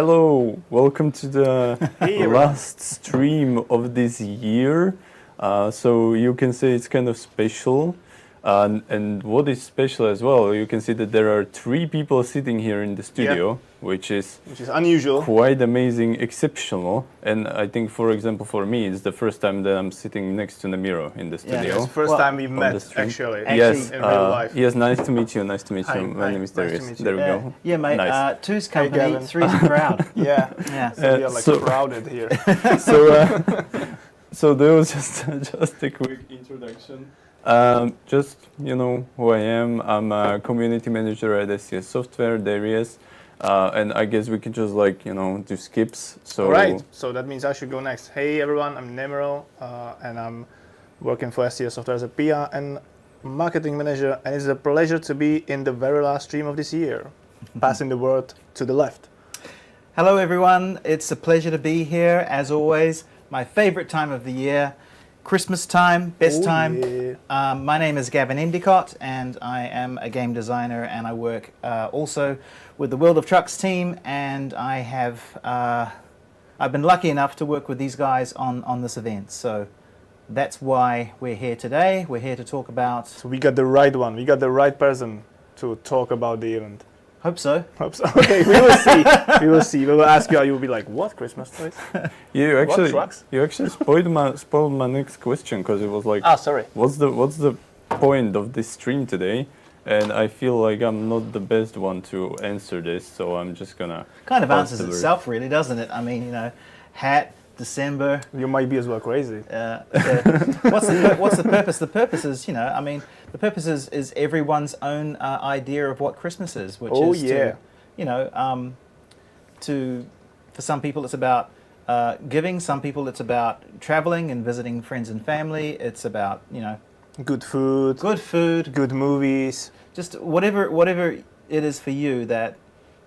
Hello, welcome to the Hey, last stream of this year. So you can say it's kind of special. And what is special as well, you can see that there are 3 people sitting here in the studio, which is unusual. Quite amazing, exceptional. And I think, for example, for me, it's the first time that I'm sitting next to Namiro in the studio. Yeah, it's the first time we've met, actually. Yes, in real life. yes, nice to meet you. Nice to meet Hi, you. My name is Darius. nice to meet you. There we go. Yeah, mate. Nice. 2's company, Gavin. 3's a crowd. Yeah, Yeah. so we are like so- crowded here. So that was just a quick introduction. Just, you know who I am. I'm a community manager at SCS Software, Darius. And I guess we can just do skips. So Alright, so that means I should go next. Hey everyone, I'm Nemero, and I'm working for SCS Software as a PR and marketing manager, and it's a pleasure to be in the very last stream of this year. Passing the word to the left. Hello, everyone. It's a pleasure to be here, as always. My favorite time of the year, Christmas time, best time. Yeah. My name is Gavin Endicott, and I am a game designer, and I work also with the World of Trucks team, and I've been lucky enough to work with these guys on this event. So that's why we're here today. We're here to talk about... So we got the right one, we got the right person to talk about the event. Hope so. Hope so. Okay, we will see. We will see. We will ask you, you will be like, what, Christmas toys? you What trucks? actually spoiled my next question, because it was like, Sorry. what's the point of this stream today? And I feel like I'm not the best one to answer this, so I'm just gonna... Kind of pass answers the word. itself, really, doesn't it? I mean, hat, December. You might be as well crazy. What's the purpose? The purpose is, the purpose is everyone's own idea of what Christmas is, which is for some people it's about giving, some people it's about traveling and visiting friends and family. It's about Good food, good movies. just whatever it is for you that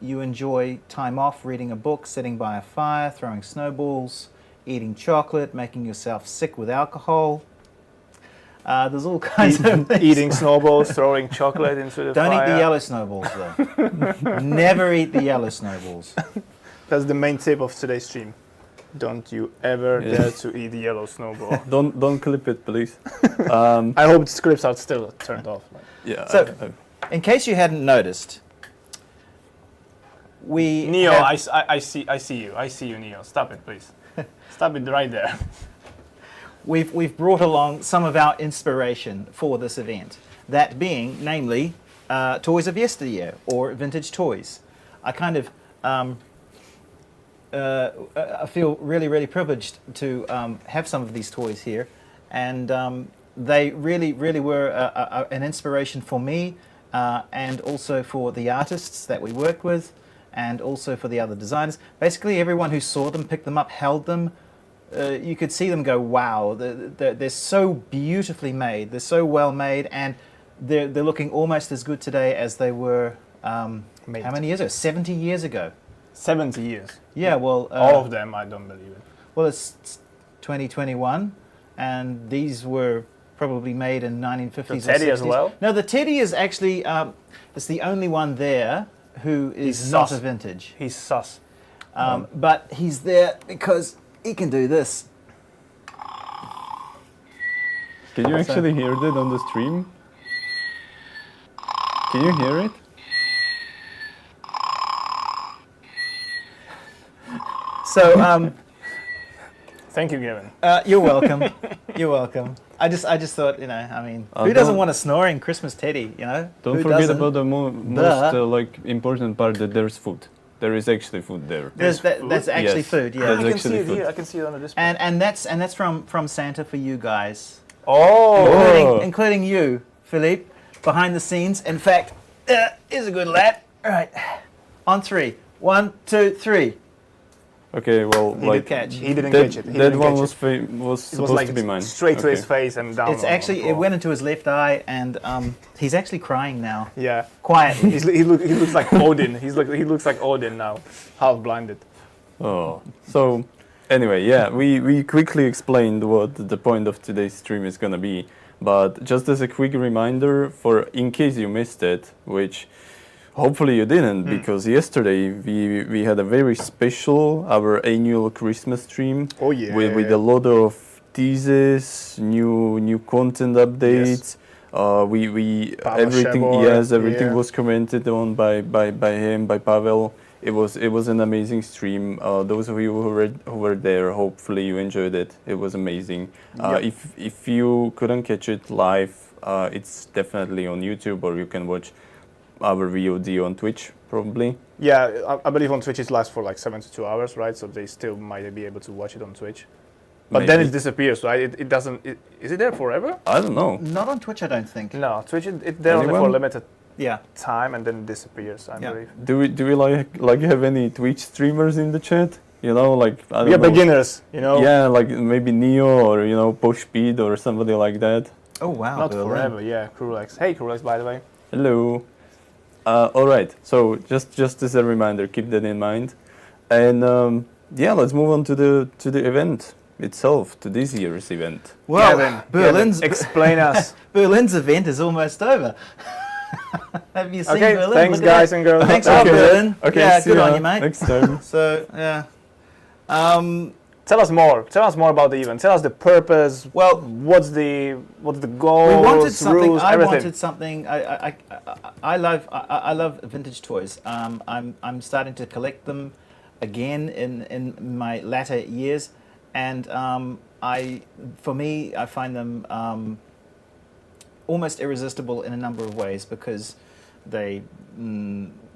you enjoy time off, reading a book, sitting by a fire, throwing snowballs, eating chocolate, making yourself sick with alcohol. There's all kinds of things. Eating snowballs, throwing chocolate into the Don't fire. eat the yellow snowballs, though. Never eat the yellow snowballs. That's the main tip of today's stream. Don't you ever dare to eat the yellow snowball. Don't clip it, please. I hope the scripts are still turned off. Yeah. So, in case you hadn't noticed, Neo, have- I see you, Neo. Stop it, please. Stop it right there. we've brought along some of our inspiration for this event. That being, namely, Toys of Yesteryear, or vintage toys. I kind of I feel really privileged to have some of these toys here, and they really were an inspiration for me, and also for the artists that we work with, and also for the other designers. Basically, everyone who saw them, picked them up, held them, you could see them go, wow, they're so beautifully made, they're so well made, and they're looking almost as good today as they were, how many years ago? 70 years ago. 70 years. Yeah, well... All of them, I don't believe it. Well, it's 2021, and these were probably made in 1950s or 60s. The Teddy as well? No, the Teddy is actually, it's the only one there who is He's not sus. a vintage. He's sus. But he's there because he can do this. Can you actually hear that on the stream? Can you hear it? So, Thank you, Gavin. you're welcome. You're welcome. I just thought, who doesn't want a snoring Christmas Teddy, Don't Who forget doesn't? about the most important part, that there's food. There is actually food there. That's actually Yes. food, yeah. That's I can actually see it food. here. I can see it on the display. And that's from Santa for you guys. Oh! Including you, Philippe, behind the scenes. In fact, is a good lad. All right, on 3. 1, 2, 3. Okay, well, He did catch. He didn't that, catch it. He that didn't one catch was it. was It supposed was like to be mine. straight to Okay. his face and down. It's actually it went into his left eye, and he's actually crying now, Yeah. quietly. He looks like Odin. He looks like Odin now, half blinded. Oh, so anyway, yeah, we quickly explained what the point of today's stream is gonna be, but just as a quick reminder, for in case you missed it, which Hopefully you didn't, because yesterday we had a very special, our annual Christmas stream. Oh, yeah. With a lot of teases, new content updates. We Pavel everything Shebor, everything yeah. was commented on by him, by Pavel. It was an amazing stream. Those of you who were there, hopefully you enjoyed it. It was amazing. Yep. If you couldn't catch it live, it's definitely on YouTube, or you can watch our VOD on Twitch, probably. Yeah, I believe on Twitch it lasts for like 72 hours, right? So they still might be able to watch it on Twitch. But then Maybe. it disappears, right? It doesn't. Is it there forever? I don't know. Not on Twitch, I don't think. No, Twitch it's there only for a Anyone? limited Yeah. time and then it disappears. I Yeah. believe. Do we like have any Twitch streamers in the chat? You know, like I don't We are know. beginners, you know. Yeah, like maybe Neo or Posh Speed or somebody like that. Oh wow. Not Berlin. forever. Yeah, Krulex. Hey, Krulex, by the way. Hello. All right. So just as a reminder, keep that in mind, and yeah, let's move on to the event itself, to this year's event. Well, Gavin, Berlin's explain us. Berlin's event is almost over. Have you seen Okay, Berlin? thanks Look at guys that. and girls. Thanks Okay. for Berlin. Okay. Yeah, see good on ya you, mate. Next time. So yeah. Tell us more. Tell us more about the event. Tell us the purpose. Well, what's the goal? we wanted something. Rules, I everything. wanted something. I love vintage toys. I'm starting to collect them again in my latter years, and for me I find them almost irresistible in a number of ways, because they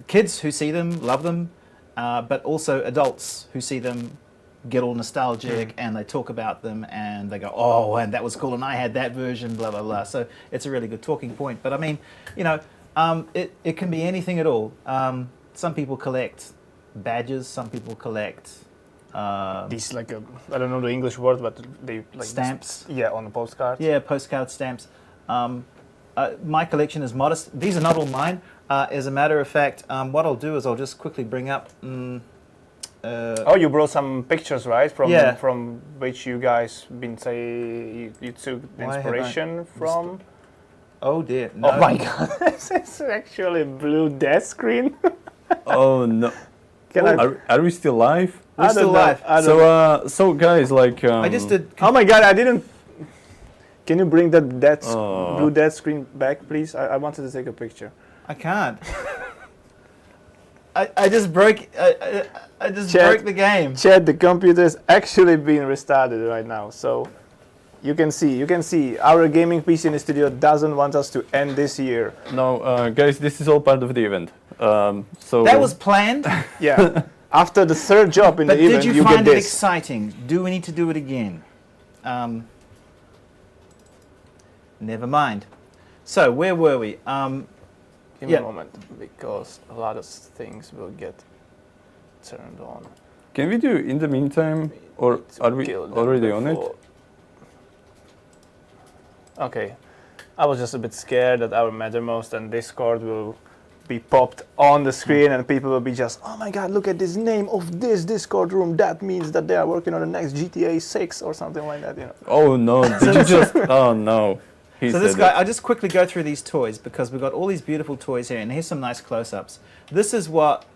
kids who see them love them, but also adults who see them get all nostalgic and they talk about them and they go, oh, and that was cool and I had that version, blah blah blah. So it's a really good talking point. But I mean, it can be anything at all. Some people collect badges. Some people collect These like I don't know the English word, but they like stamps. Yeah, on the postcard. Yeah, postcard stamps. My collection is modest. These are not all mine. As a matter of fact, what I'll do is I'll just quickly bring up. Oh, you brought some pictures, right? Yeah. From which you guys been you took Why have I inspiration from. Oh dear! No. Oh my God! This is actually a blue death screen. Oh no. Can I? Are we still live? We're I still don't know. live. I don't know. So guys, like I just did. Oh my God! I didn't. Can you bring that Oh. blue death screen back, please? I wanted to take a picture. I can't. I just broke. I just Chat. broke the game. Chad, the computer is actually being restarted right now, so you can see our gaming PC in the studio doesn't want us to end this year. No, guys, this is all part of the event. So That was planned. Yeah. After the third job in But the event, did you get find it this. exciting? Do we need to do it again? Never mind. So where were we? Give me Yeah. a moment, because a lot of things will get turned on. Can we do in the meantime, or are we Kill them already on it? before- Okay. I was just a bit scared that our Mattermost and Discord will be popped on the screen and people will be just, oh my God, look at this name of this Discord room. That means that they are working on the next GTA 6 or something like that, you know. Oh no! Did you just? Oh no! He So this said guy, it. I'll just quickly go through these toys because we've got all these beautiful toys here, and here's some nice close-ups. This is what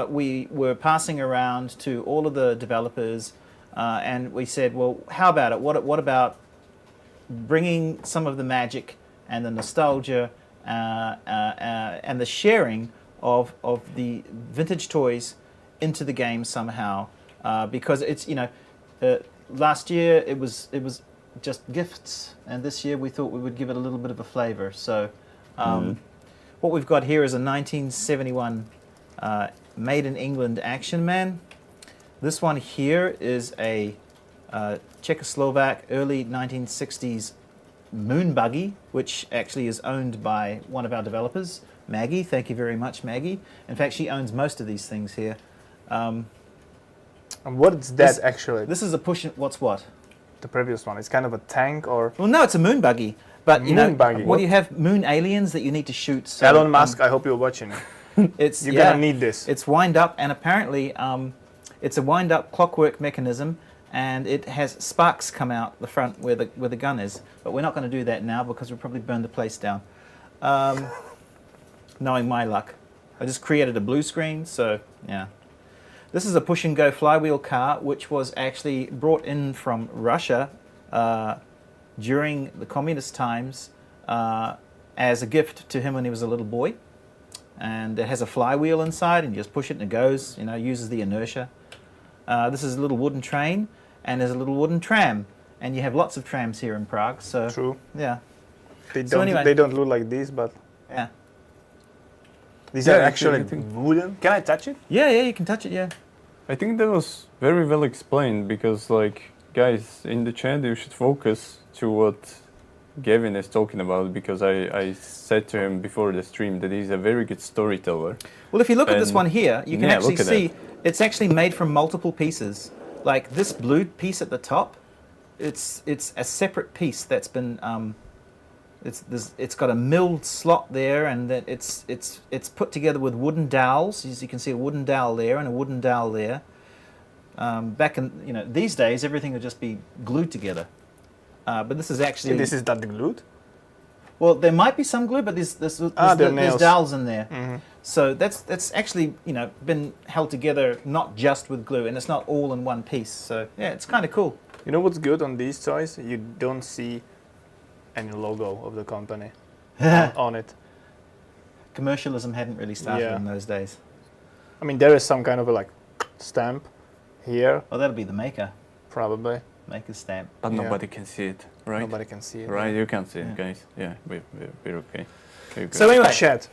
we were passing around to all of the developers, and we said, well, how about it? What about bringing some of the magic and the nostalgia and the sharing of the vintage toys into the game somehow? Because it's last year it was just gifts, and this year we thought we would give it a little bit of a flavor. So what we've got here is a 1971 made in England Action Man. This one here is a Czechoslovak early 1960s moon buggy, which actually is owned by one of our developers, Maggie. Thank you very much, Maggie. In fact, she owns most of these things here. And what's that actually? This is a push. What's what? The previous one. It's kind of a tank or... Well, no, it's a moon buggy. But you know, Moon buggy. what do you have? Moon aliens that you need to shoot. So, Elon Musk, I hope you're watching. it's You're yeah, gonna need this. It's wind up, and apparently, it's a wind up clockwork mechanism, and it has sparks come out the front where the gun is. But we're not going to do that now because we'll probably burn the place down. Knowing my luck. I just created a blue screen, so yeah. This is a push and go flywheel car, which was actually brought in from Russia during the communist times as a gift to him when he was a little boy. And it has a flywheel inside, and you just push it and it goes, uses the inertia. This is a little wooden train, and there's a little wooden tram. And you have lots of trams here in Prague, so... True. Yeah. They So don't. anyway. They don't look like these, but Yeah. these Yeah, are I actually think- wooden. Can I touch it? Yeah, you can touch it, yeah. I think that was very well explained because, like, guys in the chat, you should focus to what Gavin is talking about because I said to him before the stream that he's a very good storyteller. Well, if you look at this And- one here, you can yeah, actually look at see it's actually made from multiple pieces. Like this blue piece at the top, it's a separate piece that's been it's got a milled slot there, and that it's put together with wooden dowels. As you can see, a wooden dowel there and a wooden dowel there. Back in these days, everything would just be glued together. But this is actually This is not glued. well, there might be some glue, but there's they're nails. dowels in there. Mm-hmm. So that's actually been held together not just with glue, and it's not all in one piece. So yeah, it's kind of cool. You know what's good on these toys? You don't see any logo of the company on it. Commercialism hadn't really started Yeah. in those days. I mean, there is some kind of a stamp here, Well, that'll be the probably. maker's stamp. But Yeah. nobody can see it, right? Nobody can see it. Right, you can see it, Yeah. guys. Yeah, we're okay. Okay, good. So anyway, Chat.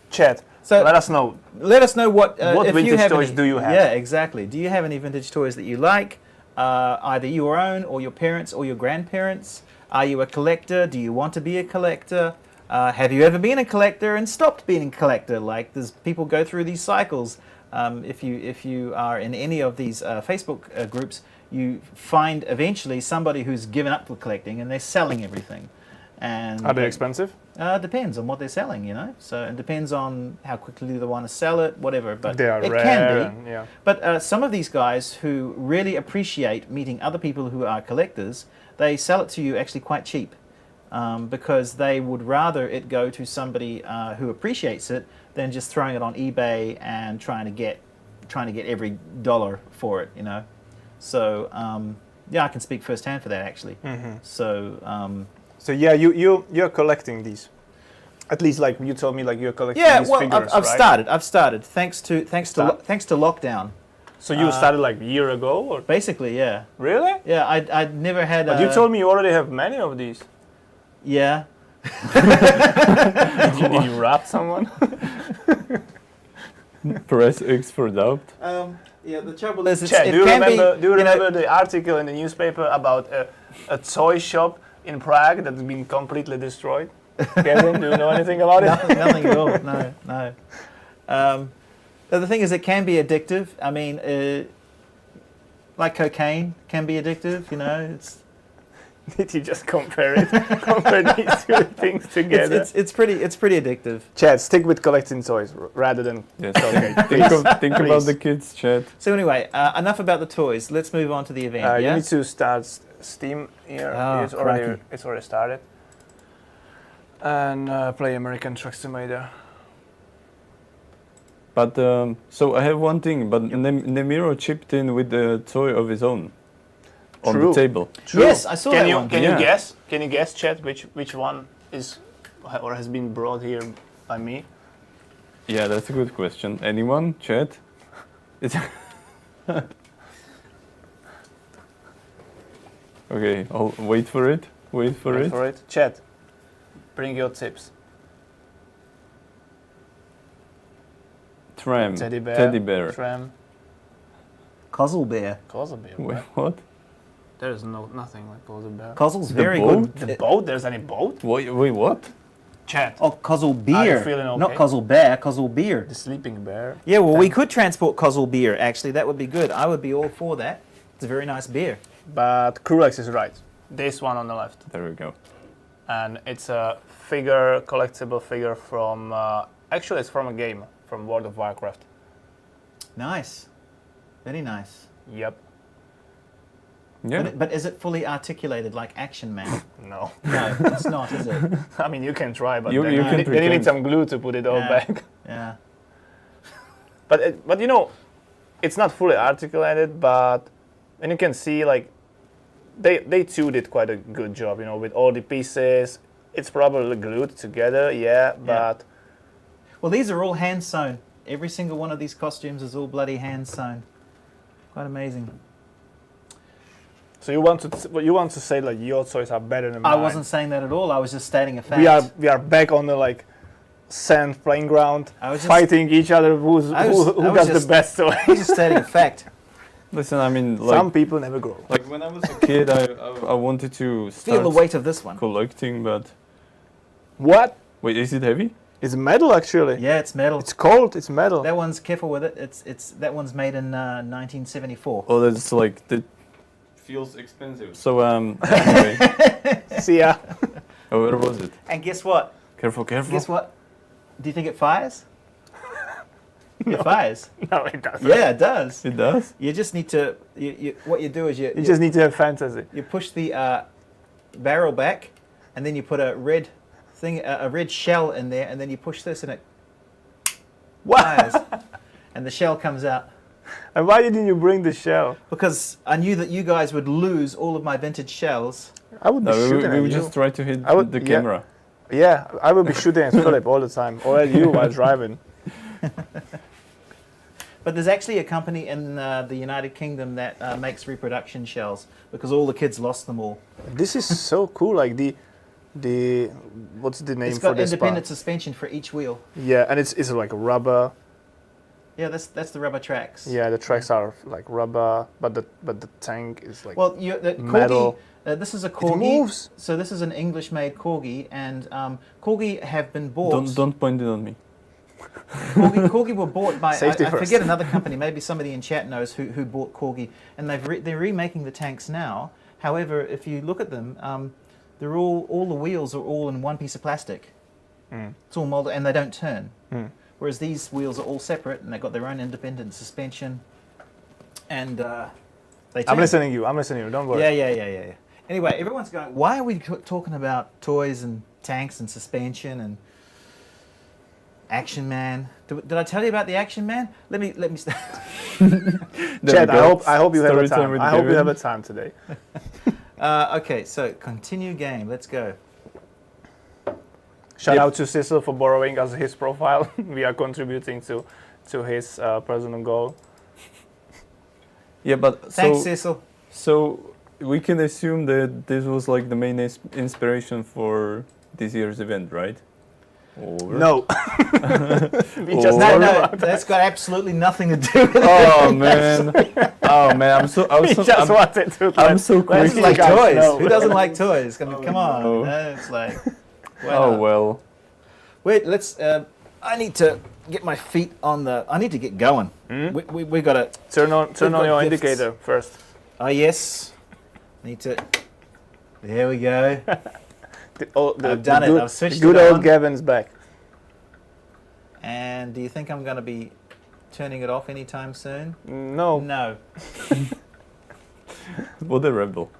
so Let us know. let us know what What if you vintage have toys any, do you have? Yeah, exactly. Do you have any vintage toys that you like? Either your own or your parents or your grandparents? Are you a collector? Do you want to be a collector? Have you ever been a collector and stopped being a collector? Like, there's people go through these cycles. If you are in any of these Facebook groups, you find eventually somebody who's given up for collecting and they're selling everything. And Are they expensive? depends on what they're selling, So it depends on how quickly they want to sell it, whatever. But They are it rare. can be. and- yeah. But some of these guys who really appreciate meeting other people who are collectors, they sell it to you actually quite cheap because they would rather it go to somebody who appreciates it than just throwing it on eBay and trying to get every dollar for it, So yeah, I can speak firsthand for that actually. Mm-hmm. So So yeah, you're collecting these. At least like you told me, like you're collecting yeah, these well, figures, I've right? started thanks to lockdown. So you started like a year ago, or Basically, yeah. really? Yeah, I'd never had. But you told me you already have many of these. Yeah. Did you rob someone? Press X for doubt. Yeah. The trouble is, Chad, it do you can remember? be. Do you remember the article in the newspaper about a toy shop in Prague that's been completely destroyed? Gavin, do you know anything about it? Nothing at all. No. But the thing is, it can be addictive. I mean, like cocaine can be addictive. It's Did you just compare these two things together? it's pretty addictive. Chad, stick with collecting toys rather than. Yes. Okay, think about please. the kids, chat. So anyway, enough about the toys. Let's move on to the event. You Yeah. need to start Steam here. Oh, it's already crikey. started. And play American Truck Simulator. But so I have one thing. But Nemiro chipped in with the toy of his own on True. the table. Yes, I saw that one. Can Yeah. you guess? Can you guess, Chet, which one is or has been brought here by me? Yeah, that's a good question. Anyone, chat? It's okay. I'll wait for it. Wait for Wait it. for it. Chet, bring your tips. Tram. Teddy bear. Teddy bear. Tram. Kozel bear. Kozel bear. Wait, right? what? There is nothing like Kozel bear. Kozel's The very boat? good. The boat? There's any boat? Wait, what? Chet. Oh, Kozel Are beer. you feeling okay? Not Kozel bear, Kozel beer. The sleeping bear. Yeah, well, we could transport Kozel beer, actually. That would be good. I would be all for that. It's a very nice beer. But Krulex is right. This one on the left. There we go. And it's a collectible figure from, actually it's from a game, from World of Warcraft. Nice. Very nice. Yep. Yeah. But is it fully articulated like Action Man? No. No, it's not, is it? I mean, you can try, but You then, can then you need pretend. some glue to put it all Yeah. back. Yeah. But you know, it's not fully articulated, but and you can see like they too did quite a good job, you know, with all the pieces. It's probably glued together, but Well, these are all hand sewn. Every single one of these costumes is all bloody hand sewn. Quite amazing. so you want to say like your toys are better than mine? I wasn't saying that at all. I was just stating a fact. We are back on the like sand playing ground, I was just- fighting each other who I was got the just- best toy. I was just stating a fact. Listen, I mean, like, Some people never grow. like when I was a kid, I wanted to Feel the start weight of this one. collecting, but What? wait, is it heavy? It's metal actually. Yeah, it's metal. It's cold. It's metal. That one's careful with it. It's that one's made in 1974. Oh, that's like that feels expensive. So anyway, See ya. oh, where was it? And guess what? Careful, careful. Guess what? Do you think it fires? It fires. No, it doesn't. Yeah, it does. It does. You just need to. What you do is You just need to have fantasy. you push the barrel back, and then you put a red thing, a red shell in there, and then you push this, and it fires, and the shell comes out. And why didn't you bring the shell? Because I knew that you guys would lose all of my vintage shells. I would be No, shooting we at would you. just try to hit I would- the yeah. camera. Yeah, I would be shooting at Philip all the time, or at you while driving. But there's actually a company in the United Kingdom that makes reproduction shells because all the kids lost them all. This is so cool. Like the what's the name It's for got this independent part? suspension for each wheel. Yeah, and it's like rubber. Yeah, that's the rubber tracks. Yeah, the tracks are like rubber, but the tank is like Well, the metal. corgi. This is a corgi. moves. So this is an English-made corgi, and corgi have been bought. Don't point it on me. Corgi were bought by Safety I first. forget another company. Maybe somebody in chat knows who bought corgi, and they're remaking the tanks now. However, if you look at them, they're all the wheels are all in one piece of plastic. It's all molded, and they don't turn. Whereas these wheels are all separate, and they've got their own independent suspension, and they turn. I'm listening to you. Don't worry. Yeah. Anyway, everyone's going, why are we talking about toys and tanks and suspension and Action Man? Did I tell you about the Action Man? Let me. Chad, I hope you have a Story time time. with I hope you Gavin. have a time today. Okay, so continue game. Let's go. Shout Yep. out to Cecil for borrowing us his profile. We are contributing to his personal goal. Yeah, but Thanks, so Cecil. so we can assume that this was like the main inspiration for this year's event, right? Or No. We just Or- No, that's got absolutely nothing to do with it. Oh man! Oh man! I We was so, just wanted to. I'm so let quick. Who you like guys toys? know. Who doesn't like toys? I mean, come on. no. It's like. why Oh not? well. Wait, let's. I need to get my feet on the. I need to get going. We got to. Turn on We've your got gifts. indicator first. Oh yes. Need to. There we go. I've done it. Good, I've switched good it old on. Gavin's back. And do you think I'm going to be turning it off anytime soon? No. No. What a rebel!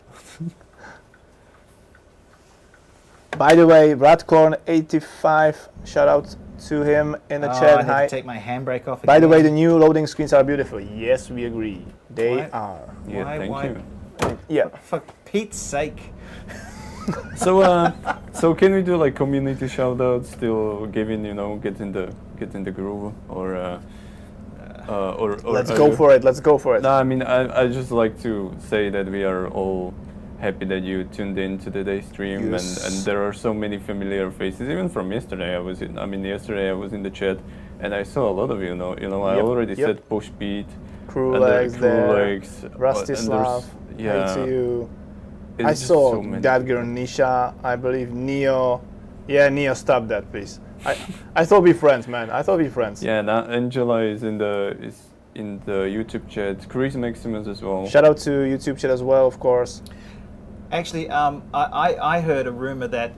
By the way, Radcorn85, shout out to him in the I chat. need Hi. to take my handbrake off. By the way, the again. new loading screens are beautiful. Yes, we agree. They Why? are. Yeah, thank Why? you. Yeah. For Pete's sake. So can we do like community shoutouts till Gavin, get in the groove, or Let's go for it. Let's go for it. No, I mean I just like to say that we are all happy that you tuned in to today's stream, Yes. and there are so many familiar faces, even from yesterday. Yesterday I was in the chat, and I saw a lot of you. I Yep, already yep. said Push Beat, Crew and there are legs Crew there. Legs, Rustislav. and there's- Hi to you. it's I just saw so many. that girl Nisha. I believe Neo. Yeah, Neo, stop that, please. I thought we friends, man. I thought we friends. Yeah, now Angela is in the YouTube chat. Chris Maximus as well. Shout out to YouTube chat as well, of course. Actually, I heard a rumor that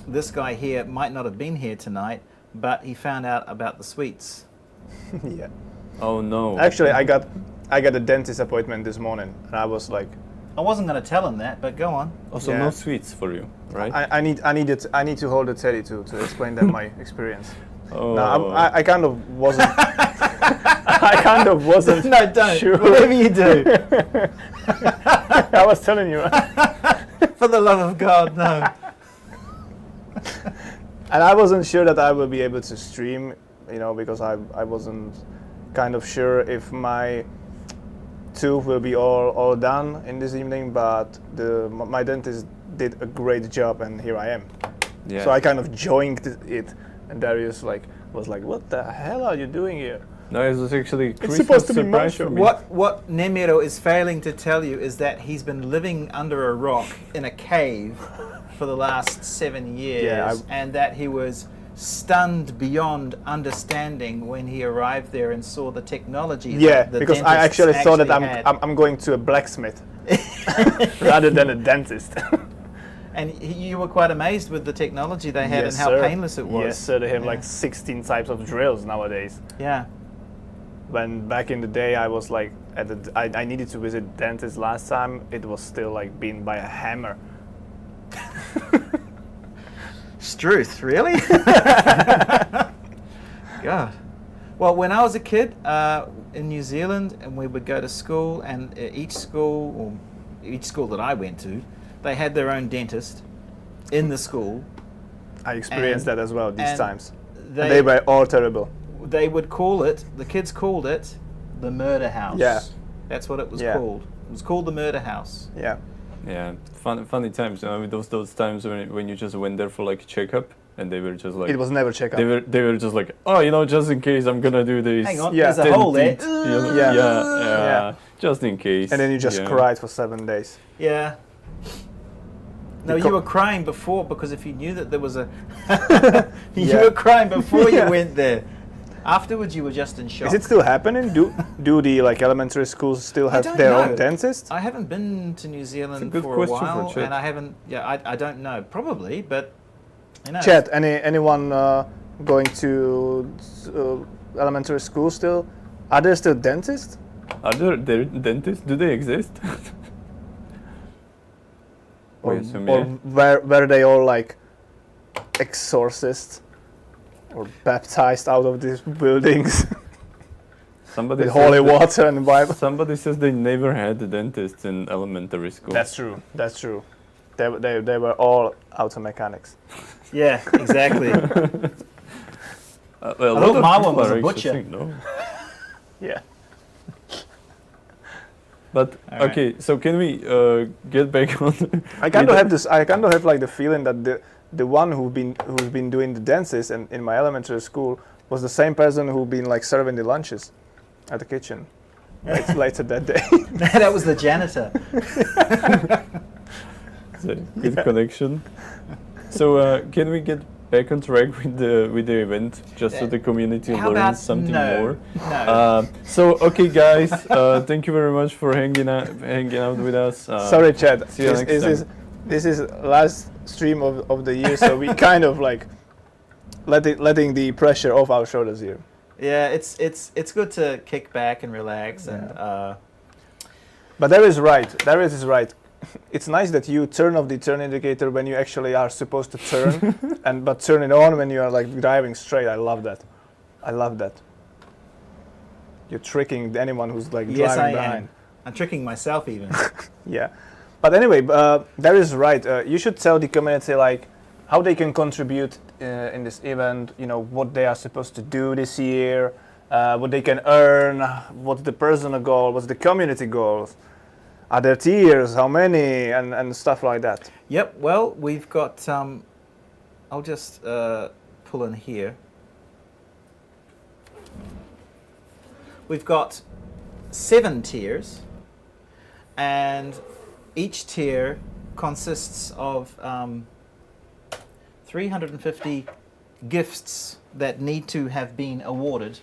this guy here might not have been here tonight, but he found out about the sweets. Yeah. Oh no! Actually, I got a dentist appointment this morning, and I was like, I wasn't going to tell him that, but go on. Also, Yeah. no sweets for you, right? I need to hold the teddy to explain that my experience. Oh. No, I kind of wasn't. I kind of wasn't No, don't. sure. Whatever you do. I was telling you. For the love of God, no. And I wasn't sure that I will be able to stream, because I wasn't kind of sure if my tooth will be all done in this evening, but my dentist did a great job, and here I am. Yeah. So I kind of joined it, and Darius was like, "What the hell are you doing here?" No, it was actually Christmas supposed to be my surprise show. for me. What Nemiro is failing to tell you is that he's been living under a rock in a cave for the last 7 years, Yeah, and that he was stunned beyond understanding when he arrived there and saw the technology. Yeah, that the because I dentists actually thought that had. I'm going to a blacksmith rather than a dentist. And you were quite amazed with the technology they had Yes, and how sir. painless it was. Yes, sir. They have Yeah. like 16 types of drills nowadays. Yeah. When back in the day I was like, I needed to visit dentist last time, it was still like being by a hammer. Struth, really? God. Well, when I was a kid in New Zealand, and we would go to school, and each school that I went to, they had their own dentist in the school. I experienced that as well these and times. And they were all terrible. They would call it, the kids called it, the murder house. Yeah. That's what it was Yeah. called. It was called the murder house. Yeah. Yeah, funny times. Those times when you just went there for like checkup, and they were just like It was never checkup. they were just like, oh, just in case I'm gonna do this. Hang on, Yeah. there's a hole there. Yeah. Yeah, just in case. And then you just yeah. cried for 7 days. Yeah. No, The you co- were crying before, because if you knew that there was a... you Yeah. were crying before Yeah. you went there. Afterwards, you were just in shock. Is it still happening? Do the like elementary schools still have don't their know. own dentist? I haven't been to New Zealand good for a question for while, Chet. and I haven't... Yeah, I don't know. Probably, but... Chat, anyone going to elementary school still? Are there still dentists? Are there dentists? Do they exist? Or, We assume, or yeah. were they all like exorcists or baptized out of these buildings Somebody with says holy that- water and the Bible? Somebody says they never had dentists in elementary school. That's true. That's true. They were all auto mechanics. Yeah, exactly. Well, I lot thought of my people one was are a butcher. existing, no? Yeah. But All right. okay, so can we get back on? I kind of have this. I kind of have like the feeling that the one who's been doing the dances in my elementary school was the same person who'd been like serving the lunches at the kitchen later that day. That was the janitor. It's a good connection. So can we get back on track with the event, just so the community How learns about something no? more? No. So okay, guys, thank you very much for hanging out with us. Sorry, Chad. see you next time. This is last stream of the year, so we kind of like letting the pressure off our shoulders here. Yeah, it's good to kick back and relax and But Darius is right. It's nice that you turn off the turn indicator when you actually are supposed to turn, but turn it on when you are like driving straight. I love that. You're tricking anyone who's like yes, driving I behind. am. I'm tricking myself even. Yeah, but anyway, Darius is right. You should tell the community like how they can contribute in this event. You know what they are supposed to do this year, what they can earn, what's the personal goal, what's the community goals. Are there tiers? How many? And stuff like that. Yep. Well, we've got. I'll just pull in here. We've got 7 tiers, and each tier consists of 350 gifts that need to have been awarded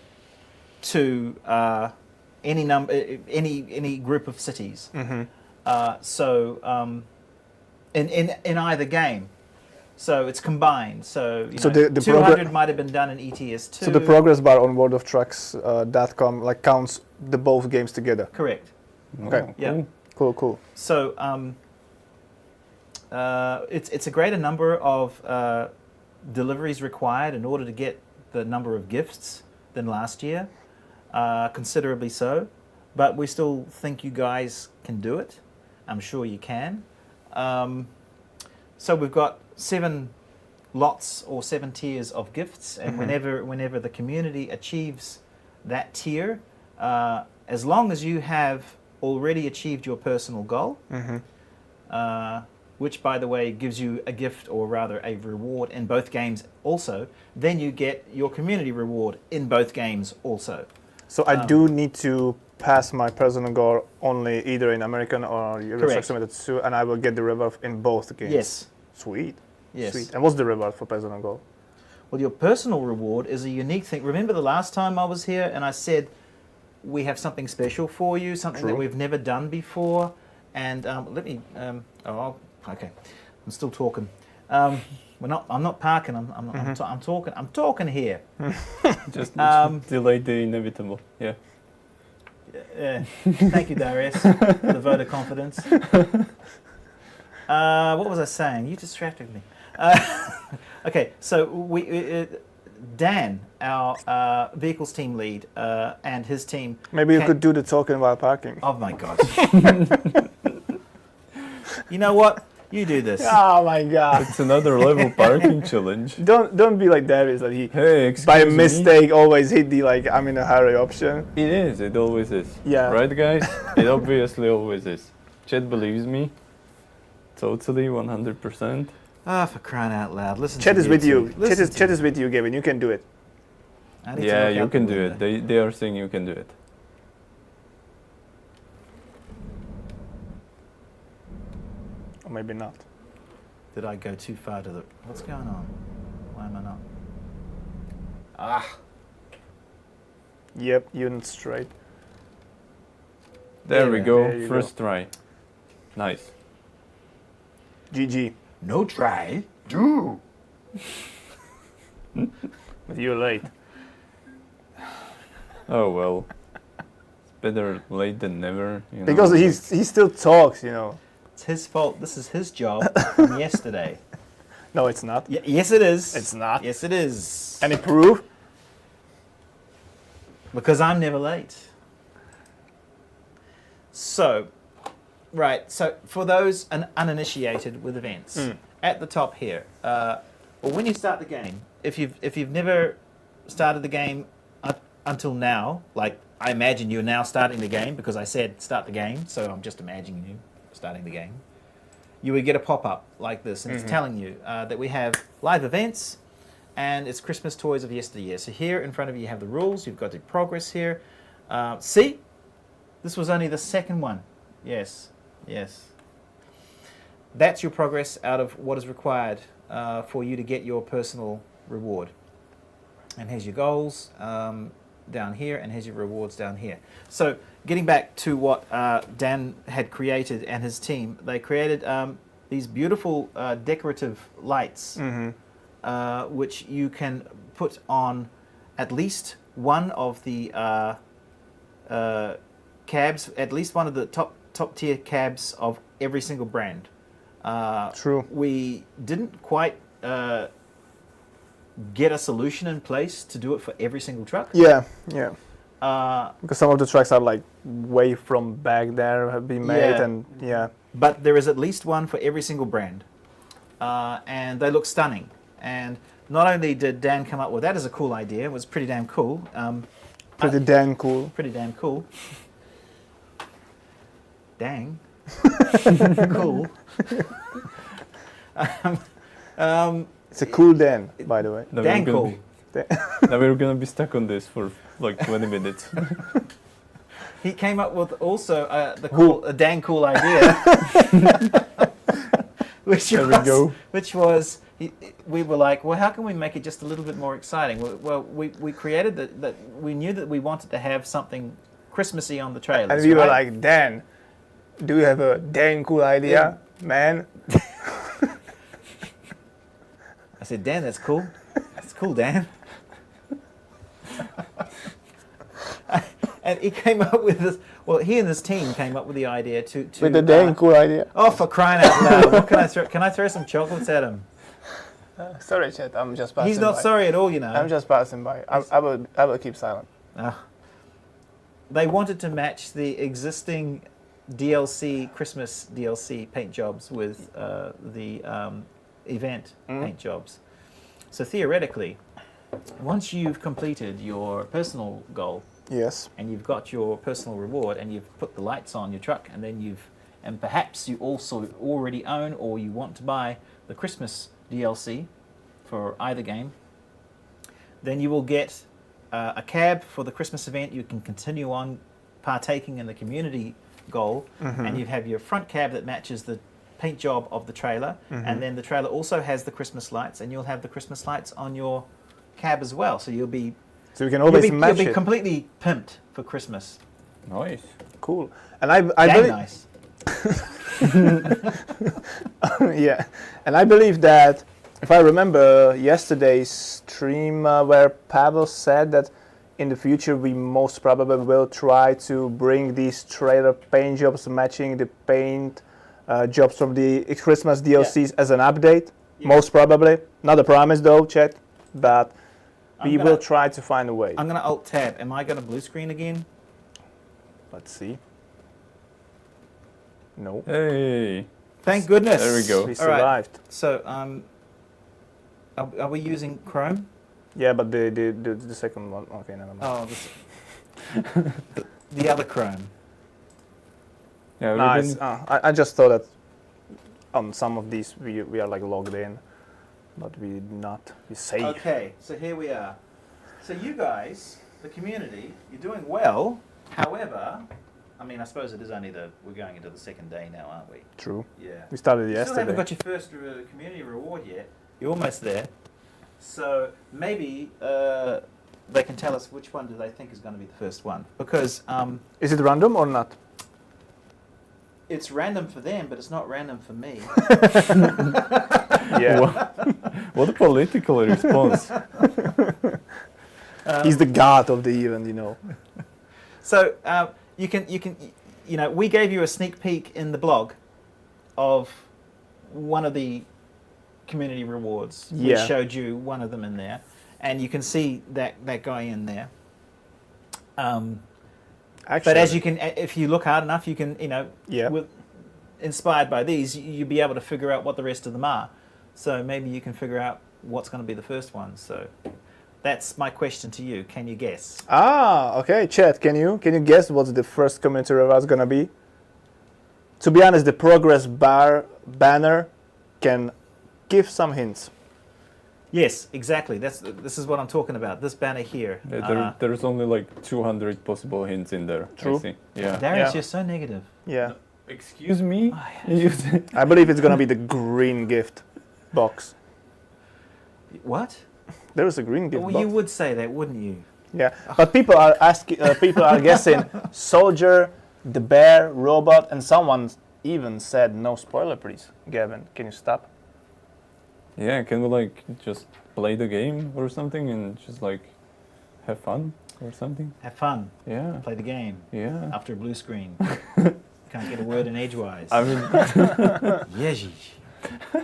to any group of cities. In either game, so it's combined. So, So know, the 200 might have been done in ETS2. So the progress bar on worldoftrucks.com like counts the both games together. Correct. Okay. Oh, Yeah. Cool. So it's a greater number of deliveries required in order to get the number of gifts than last year. considerably so, but we still think you guys can do it. I'm sure you can. So we've got 7 lots or 7 tiers of gifts, and whenever the community achieves that tier, as long as you have already achieved your personal goal, which by the way gives you a gift or rather a reward in both games also, then you get your community reward in both games also. So I do need to pass my personal goal only either in American or Research Method 2, and I will get the reward in both games. Yes. Sweet. Yes. Sweet. And what's the reward for personal goal? Well, your personal reward is a unique thing. Remember the last time I was here and I said we have something special for you, something that we've never done before. And let me. Okay, I'm still talking. I'm not parking. I'm talking. I'm talking here. Just delay the inevitable. Yeah. Thank you, Darius, for the vote of confidence. What was I saying? You distracted me. Okay, so Dan, our vehicles team lead, and his team. Maybe you could do the talking while parking. Oh my God! You know what? You do this. Oh my God! It's another level parking challenge. Don't be like Darius that he Hey, by excuse me. mistake always hit the I'm in a hurry option. It is. It always is. Yeah. Right, guys? It obviously always is. Chat believes me. Totally, 100%. Ah, for crying out loud! Listen. Chat to is with you. Listen Chat to is with you, Gavin. You can do it. I need to Yeah, look you out can the do window. it. They are saying you can do it. Or maybe not. Did I go too far to the... What's going on? Why am I not? Ah! Yep, you're not straight. There we go. There you First try. Nice. GG. No try. Do. But you're late. Oh well. It's better late than never. You know? Because he still talks, you know. It's his fault. This is his job from yesterday. No, it's not. Yes, it is. It's not. Yes, it is. Any proof? Because I'm never late. So, right. So, for those uninitiated with events, at the top here, well, when you start the game, if you've never started the game until now, like I imagine you're now starting the game because I said start the game, so I'm just imagining you starting the game. You would get a pop-up like this, and it's telling you that we have live events, and it's Christmas Toys of Yesteryear. So here in front of you, you have the rules. You've got the progress here. See, this was only the second one. Yes, yes. That's your progress out of what is required for you to get your personal reward. And here's your goals down here, and here's your rewards down here. So getting back to what Dan had created and his team, they created these beautiful decorative lights, which you can put on at least one of the cabs, at least one of the top tier cabs of every single brand. True. We didn't quite get a solution in place to do it for every single truck. Yeah, yeah. Because some of the tracks are like way from back there have been made, Yeah. and yeah. But there is at least one for every single brand. And they look stunning. And not only did Dan come up with that as a cool idea, it was pretty damn cool. Pretty damn cool. Pretty damn cool. Dang. Cool. It's a cool Dan, by the way. Now Dang we're gonna cool. Now we're gonna be stuck on this for like 20 minutes. He came up with also a dang cool idea, which There we go. we were like, well, how can we make it just a little bit more exciting? Well, we created that we knew that we wanted to have something Christmassy on the trailers. And we were right? like, Dan, do you have a damn cool idea, man? I said, Dan, that's cool. That's cool, Dan. And he came up with this. Well, he and his team came up with the idea to With a damn cool idea. Oh, for crying out loud! What can I throw? Can I throw some chocolates at him? Sorry, Chet, I'm just passing He's not by. sorry at all, you know. I'm just passing by. I will keep silent. Oh. they wanted to match the existing DLC, Christmas DLC paint jobs with the event paint jobs. So theoretically, once you've completed your personal goal Yes. and you've got your personal reward and you've put the lights on your truck and perhaps you also already own or you want to buy the Christmas DLC for either game, then you will get a cab for the Christmas event. You can continue on partaking in the community goal, and you have your front cab that matches the paint job of the trailer, and then the trailer also has the Christmas lights, and you'll have the Christmas lights on your cab as well. So you'll be So you can always match you'll be it. completely pimped for Christmas. Nice. Cool. And I Damn believe, nice. yeah, and I believe that if I remember yesterday's stream where Pavel said that in the future we most probably will try to bring these trailer paint jobs matching the paint jobs from the Christmas DLCs as an update. Yeah. Most probably, not a promise though, chat, but we gonna- will try to find a way. I'm going to Alt Tab. Am I going to blue screen again? Let's see. No, Hey. Thank goodness. There we go. we All right. survived. So, are we using Chrome? Yeah, but the second one. Okay, never mind. Oh, the other Chrome. Yeah, we've Nice. been- I just thought that on some of these we are like logged in, but we did not. We safe. Okay, so here we are. So you guys, the community, you're doing well. However, I mean, I suppose it is only we're going into the second day now, aren't we? True. Yeah. We started You still haven't yesterday. got your first community reward yet. You're almost there. So maybe they can tell us which one do they think is going to be the first one. Because Is it random or not? it's random for them, but it's not random for me. Yeah. What a political response. He's the god of the event, you know. So you can, we gave you a sneak peek in the blog of one of the community rewards. We Yeah. showed you one of them in there, and you can see that guy in there. Actually, But as you can, if you look hard enough, you can, Yeah. with, inspired by these, you'll be able to figure out what the rest of them are. So maybe you can figure out what's going to be the first one. So that's my question to you. Can you guess? Okay, Chat, can you guess what the first community reward is gonna be? To be honest, the progress bar banner can give some hints. Yes, exactly. This is what I'm talking about. This banner here. There's only like 200 possible hints in there. True. I see. Yeah. Darius, Yeah. you're so negative. Yeah, Excuse me? Oh, yeah. You say- I believe it's gonna be the green gift box. What? There is a green gift Well, box. you would say that, wouldn't you? Yeah, but people are asking. People are guessing soldier, the bear, robot, and someone even said no spoiler, please. Gavin, can you stop? Yeah, can we like just play the game or something and just like have fun or something? Have fun. Yeah. Play the game. Yeah. After a blue screen. Can't get a word in edgewise. I mean, Yeesh.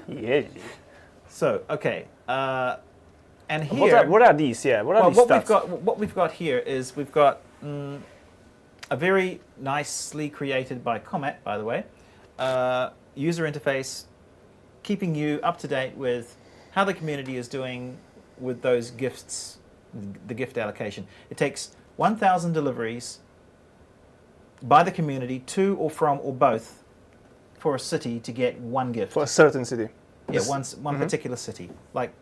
Yeah. So, okay. And here... What are these? Yeah, what are Well, these what we've got here is we've got a very nicely created by Comet, by the way, user interface, keeping you up to date with how the community is doing with those gifts, the gift allocation. It takes 1,000 deliveries by the community to or from or both for a city to get one gift. For a certain city. Yeah, one particular city, like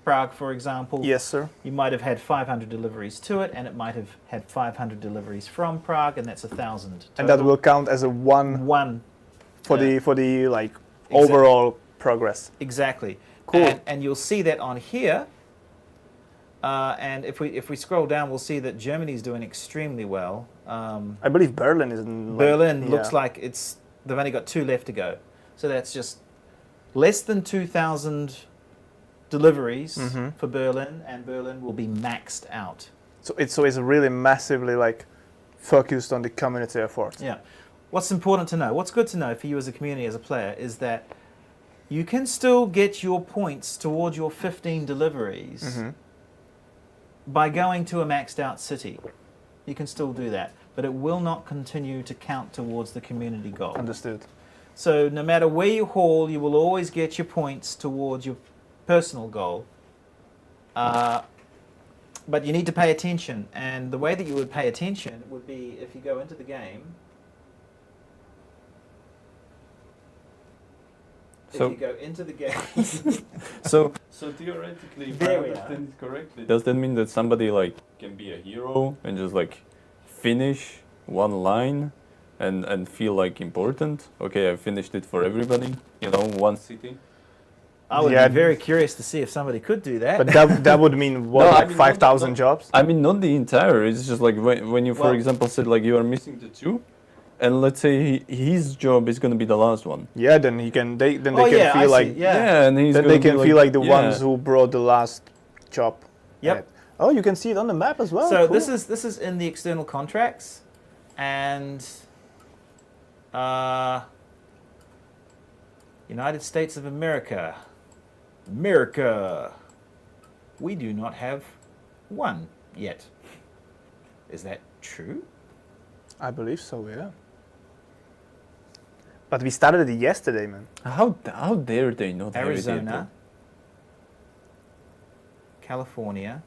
Prague, for example. Yes, sir. You might have had 500 deliveries to it, and it might have had 500 deliveries from Prague, and that's 1,000. And that will count as a one for yeah. the like Exactly. overall progress. Exactly. Cool. And you'll see that on here. And if we scroll down, we'll see that Germany is doing extremely well. I believe Berlin is in Berlin looks like they've only got 2 left to go. So that's just less than 2,000 deliveries for Berlin, and Berlin will be maxed out. So it's really massively like focused on the community effort. Yeah. What's important to know, what's good to know for you as a community, as a player, is that you can still get your points towards your 15 deliveries by going to a maxed out city. You can still do that. but it will not continue to count towards the community goal. Understood. So no matter where you haul, you will always get your points towards your personal goal. But you need to pay attention, and the way that you would pay attention would be if you go into the game. So- if you go into the game, So theoretically, if I There we understand it correctly, does that mean that somebody like can be a hero and just like finish one line and feel like important? Okay, I finished it for everybody. You know, one city. I would Yeah. be very curious to see if somebody could do that. But that would mean what, No, I like mean, 5,000 not- jobs? I mean, not the entire. It's just like when you, for Well- example, said like you are missing the two, and let's say his job is going to be the last one. Yeah, then he can. They then Oh, they can yeah, I feel see, like. yeah. and he's Then gonna they be can feel like the yeah. ones who brought the last job. Yep. Right. Oh, you can see it on the map as well. So Cool. this is in the external contracts, and United States of America, we do not have one yet. Is that true? I believe so. Yeah. But we started it yesterday, man. How dare they not have it Arizona, yet? California.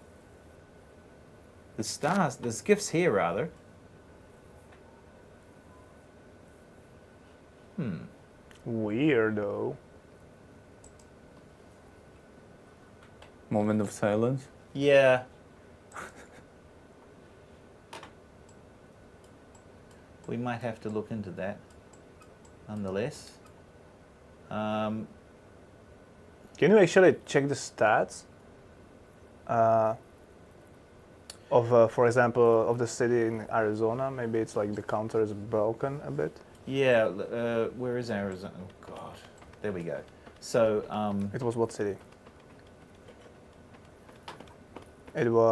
The stars, there's gifts here rather. Weirdo. Moment of silence. Yeah. We might have to look into that, nonetheless. Can you actually check the stats of, for example, of the city in Arizona? Maybe it's like the counter is broken a bit. Yeah, where is Arizona? Oh, God. There we go. So, It was what city? It was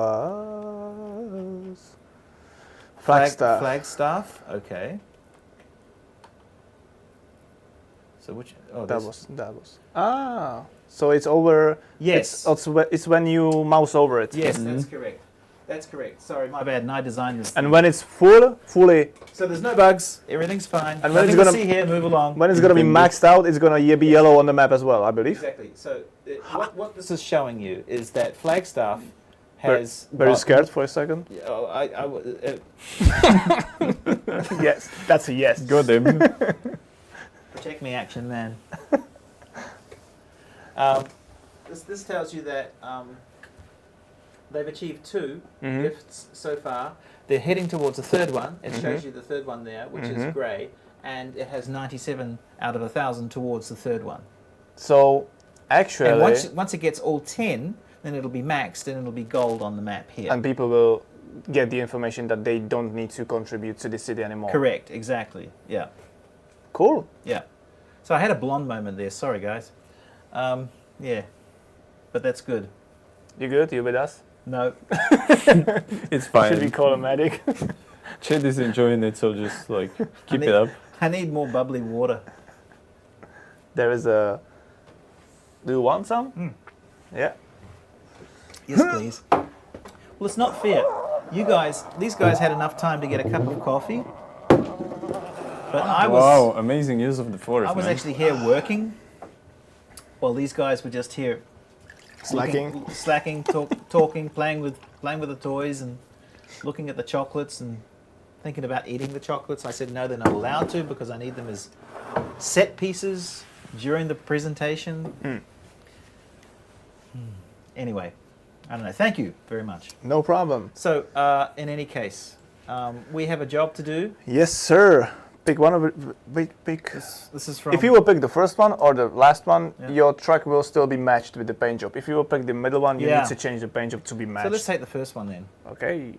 Flagstaff. Flagstaff, okay. So which, oh, That this- was. Ah, so it's over. Yes. It's when you mouse over it. Yes, that's correct. That's correct. Sorry, my bad. And I designed this. And when it's fully, So there's no bugs. Everything's fine. And when Nothing it's to gonna- see here. Move along. when it's gonna be maxed out, it's gonna be yellow on the map as well, I believe. Exactly. So what this is showing you is that Flagstaff has. Very got- scared for a second. Oh, Yes, that's a yes. Got him. protect me, action man. This tells you that they've achieved two Mhm. gifts so far. They're heading towards the third one. It Mm-hmm. shows you the third one there, which is grey, and it has 97 out of 1,000 towards the third one. So actually, And once it gets all 10, then it'll be maxed and it'll be gold on the map here. and people will get the information that they don't need to contribute to the city anymore. Correct, exactly. Yeah, Cool. yeah. So I had a blonde moment there. Sorry, guys. Yeah, but that's good. You good? You with us? No. It's Should we fine. call a medic? Chad is enjoying it, so just like keep need- it up. I need more bubbly water. There is a. Do you want some? Yeah. Yes, please. Well, it's not fair. These guys had enough time to get a cup of coffee, but I was Wow, amazing use of the force, I was man. actually here working, while these guys were just here Slacking. slacking, talking, playing with the toys, and looking at the chocolates and thinking about eating the chocolates. I said no, they're not allowed to because I need them as set pieces during the presentation. Anyway, I don't know. Thank you very much. No problem. So, in any case, we have a job to do. Yes, sir. Pick one of it. Pick. This is from. If you will pick the first one or the last one, Yeah. your truck will still be matched with the paint job. If you will pick the middle one, you Yeah. need to change the paint job to be so matched. let's take the first one then. Okay.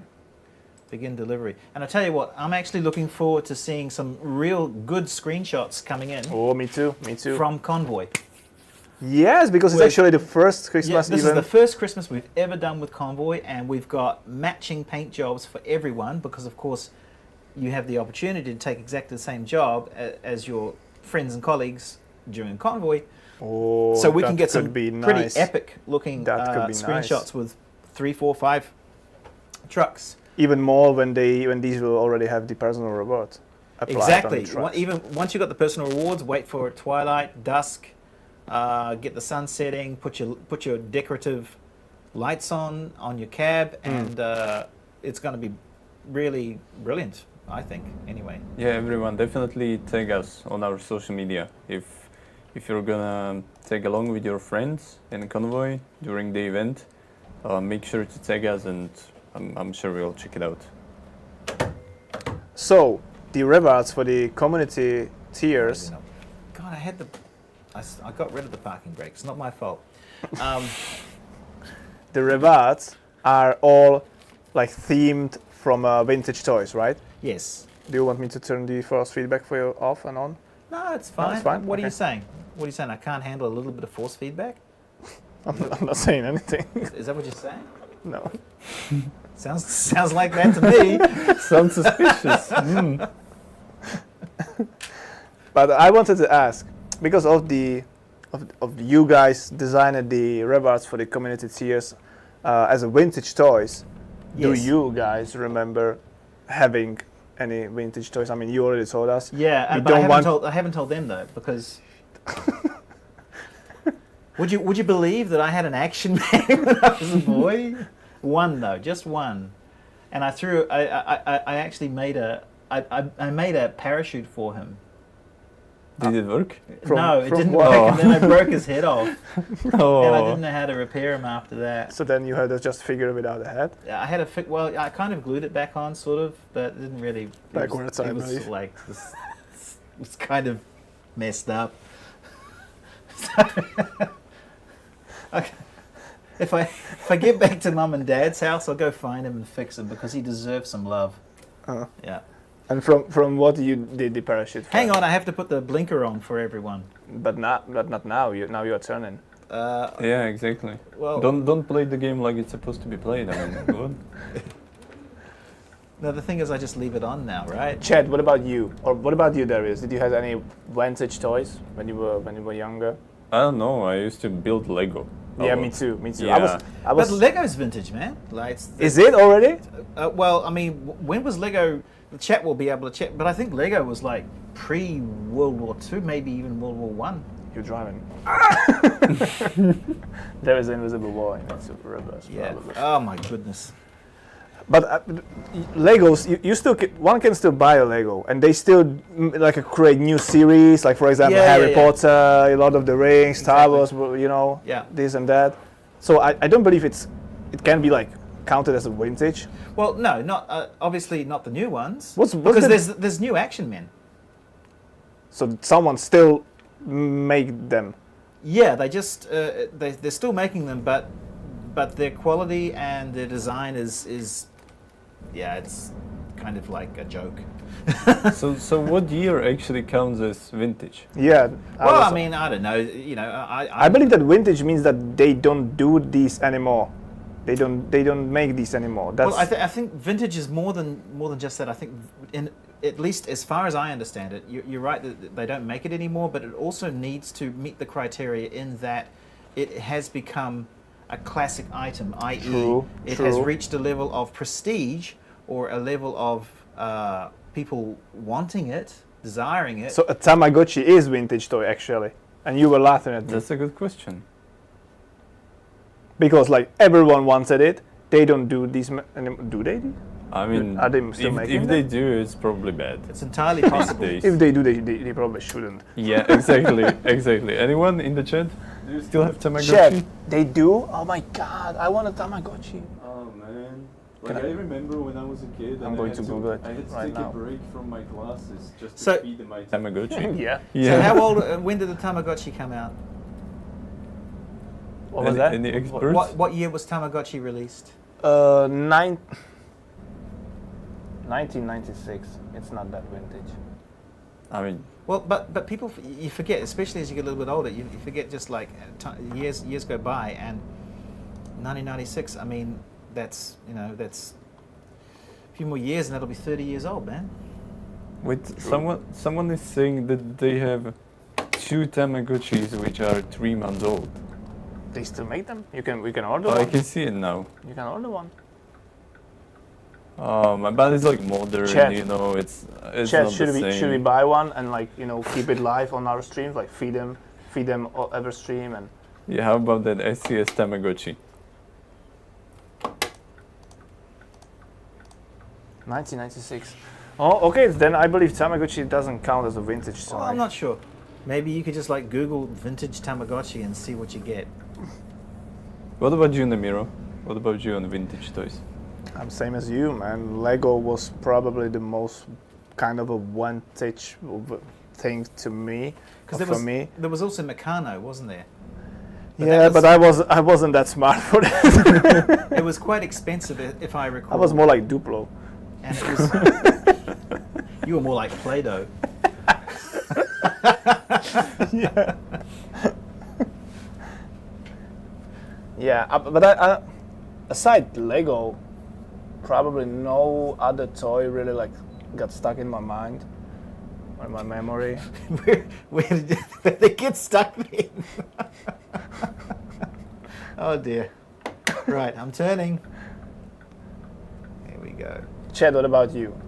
Begin delivery. And I tell you what, I'm actually looking forward to seeing some real good screenshots coming in Oh, me too. Me too. from Convoy. Yes, because it's With- actually the first Yeah, Christmas this event. is the first Christmas we've ever done with Convoy, and we've got matching paint jobs for everyone because, of course, you have the opportunity to take exactly the same job as your friends and colleagues during Convoy. Oh, So we that can get could some be pretty nice. epic looking That could be screenshots nice. with 3, 4, 5 trucks. even more when these will already have the personal reward applied on Exactly. the trucks. Even once you got the personal rewards, wait for twilight, dusk, get the sun setting, put your decorative lights on your cab, and it's going to be really brilliant, I think. Anyway. Yeah, everyone, definitely tag us on our social media if you're gonna tag along with your friends in a convoy during the event. Make sure to tag us, and I'm sure we'll check it out. So the rewards for the community tiers. God, I got rid of the parking brake. It's not my fault. The rewards are all like themed from vintage toys, right? Yes. Do you want me to turn the force feedback for you off and on? No, it's fine. it's fine? What are you Okay. saying? What are you saying? I can't handle a little bit of force feedback? I'm not saying anything. Is that what you're saying? No. Sounds like that to me. Sounds suspicious. But I wanted to ask, because of you guys designed the rewards for the community tiers as a vintage toys, do Yes. you guys remember having any vintage toys? I mean, you already told us. Yeah, We but I don't haven't told them though, because would you believe that I had an action man when I was a boy? One though, just one, and I actually made I made a parachute for him. Did it work? No, it from didn't what? work, and then I broke his head off, and I Oh, didn't know how to repair him after that. So then you had to just figure it out ahead. I had well, I kind of glued it back on, sort of, but it didn't really. Backwards, I it was believe. like this, it was kind of messed up. Okay. If I get back to Mum and Dad's house, I'll go find him and fix him because he deserves some love. Uh, Yeah. and from what you did the parachute? for? Hang on, I have to put the blinker on for everyone. But not now. Now you're turning. yeah, exactly. Well, Don't play the game like it's supposed to be played. I mean, what? no, the thing is, I just leave it on now, right? Chad, what about you? Or what about you, Darius? Did you have any vintage toys when you were younger? I don't know. I used to build Lego. a Yeah, lot. me too. Me too. Yeah. I was. But Lego's vintage, man. Like, Is it already? well, I mean, when was Lego? The chat will be able to check, but I think Lego was like pre-World War II, maybe even World War One. You're driving. There is an invisible wall in it, so reverse. Yeah. probably. Oh my goodness. But Legos, you still one can still buy a Lego, and they still like create new series. Like for example, Yeah, Harry yeah, yeah. Potter, Lord of the Rings, Star Exactly. Wars. You know, Yeah. this and that. So I don't believe it can be like counted as a vintage. Well, no, not obviously not the new ones. What's because the- there's new Action Men. So someone still make them. Yeah, they just they're still making them, but their quality and their design is yeah, it's kind of like a joke. So what year actually counts as vintage? Yeah. Well, I mean, I don't know. You know, I believe that vintage means that they don't do these anymore. They don't make these anymore. That's well, I think vintage is more than just that. I think, at least as far as I understand it, you're right that they don't make it anymore, but it also needs to meet the criteria in that it has become a classic item, i.e., True, it has true. reached a level of prestige or a level of people wanting it, desiring it. so a Tamagotchi is vintage toy actually, and you were laughing at me That's a good question. because like everyone wanted it. They don't do these anymore. Do they? I mean, Are they still making if they do, it's probably bad. It's entirely possible. days. If they do, they probably shouldn't. Yeah, exactly, exactly. Anyone in the chat? Do you still have Tamagotchi? Chef, they do? Oh my god, I want a Tamagotchi. Oh man. Can Like I- I remember when I was a kid, I'm going to Google it I had to right take now. a break from my classes just to So- feed my Tamagotchi. Yeah. Yeah. So how old? When did the Tamagotchi come out? What was that? Any experts? What year was Tamagotchi released? 1996. It's not that vintage. I mean, Well, but people you forget, especially as you get a little bit older, you forget just like years go by, and 1996. I mean, that's that's a few more years, and that'll be 30 years old, man. wait, someone is saying that they have 2 Tamagotchis which are 3 months old. They still make them? We can order Oh, I one. can see it now. You can order one. But it's like modern, Chat. you know. It's Chat, not the same. should we buy one and like keep it live on our streams, like feed them every stream and. Yeah, how about that SCS Tamagotchi? 1996. Oh, okay. Then I believe Tamagotchi doesn't count as a vintage toy. Well, I'm not sure. Maybe you could just like Google vintage Tamagotchi and see what you get. What about you, Namiro? What about you on vintage toys? I'm same as you, man. Lego was probably the most kind of a vintage thing to me. Because there was also Meccano, wasn't there? But I wasn't that smart for that. It was quite expensive, if I recall. I was more like Duplo. And it was. You were more like Play-Doh. Yeah. Yeah, but I, aside Lego, probably no other toy really like got stuck in my mind or in my memory. Where did they get stuck in? Oh dear. Right, I'm turning. Here we go. Chad, what about you?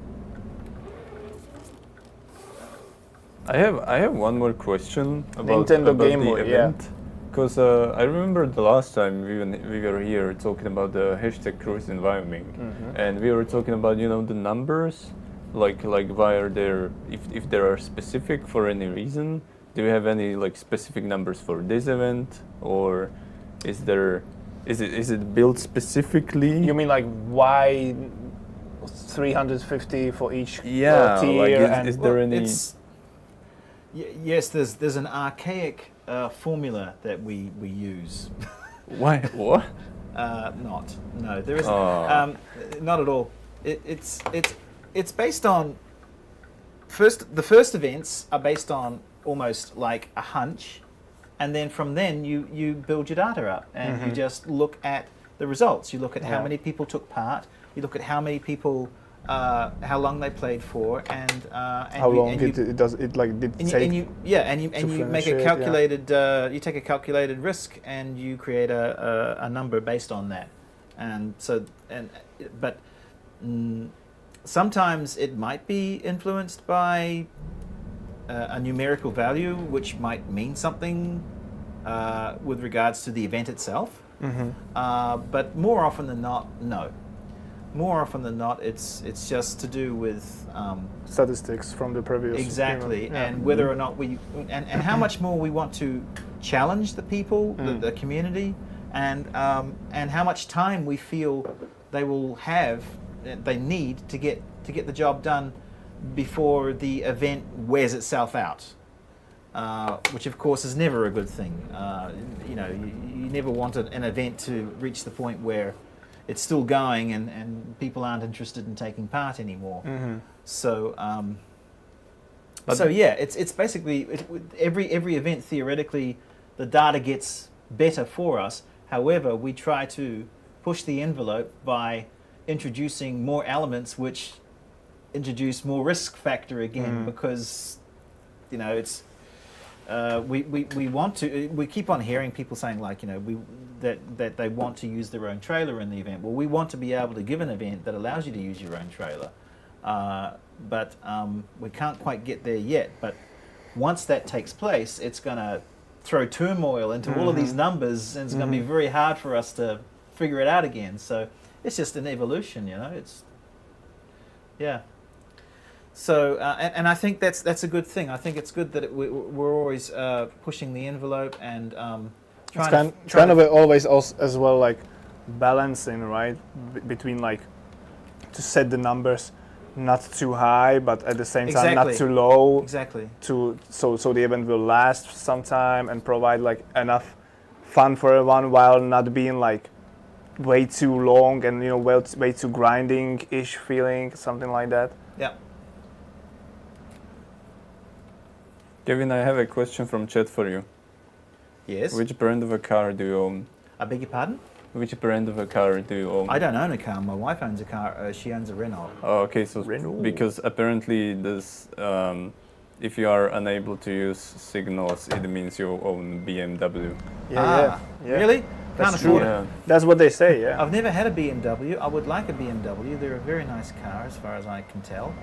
I have one more question about Nintendo Game the Boy, event. Because I remember the last time we were here talking about the hashtag Cruise in Wyoming, and we were talking about the numbers, like why are there if there are specific for any reason. Do you have any like specific numbers for this event, or is it built specifically? You mean like why 350 for each Yeah, tier? like is there any? Yes, there's an archaic formula that we use. Why? What? No, there isn't. Not at all. It's based on the first events are based on almost like a hunch, and then from then you build your data up and you just look at the results. You look at how many people took part. You look at how many people. How long they played for, and how long did it take? And you make a calculated. You take a calculated risk, and you create a number based on that. And so, but sometimes it might be influenced by a numerical value, which might mean something with regards to the event itself. But more often than not, no. More often than not, it's just to do with statistics from the previous. Exactly, and whether or not and how much more we want to challenge the people, the community, and how much time we feel they need to get the job done before the event wears itself out. Which of course is never a good thing. You never want an event to reach the point where it's still going and people aren't interested in taking part anymore. So, it's basically every event theoretically the data gets better for us. However, we try to push the envelope by introducing more elements which introduce more risk factor again because it's. We keep on hearing people saying that they want to use their own trailer in the event. Well, we want to be able to give an event that allows you to use your own trailer, but we can't quite get there yet. But once that takes place, it's going to throw turmoil into all of these numbers, and it's going to be very hard for us to figure it out again. So it's just an evolution, So, and I think that's a good thing. I think it's good that we're always pushing the envelope and trying to always also, as well, like balancing, right, between like to set the numbers not too high, but at the same time not too low. Exactly. So the event will last some time and provide like enough fun for everyone while not being like way too long and way too grinding-ish feeling, something like that. Yeah. Gavin, I have a question from chat for you. Yes? Which brand of a car do you own? I beg your pardon? Which brand of a car do you own? I don't own a car. My wife owns a car. She owns a Renault. Oh, okay. So Renault. because apparently this, if you are unable to use signals, it means you own BMW. Yeah. Really? That's Can't true. afford it. Yeah. That's what they say. Yeah. I've never had a BMW. I would like a BMW. They're a very nice car, as far as I can tell.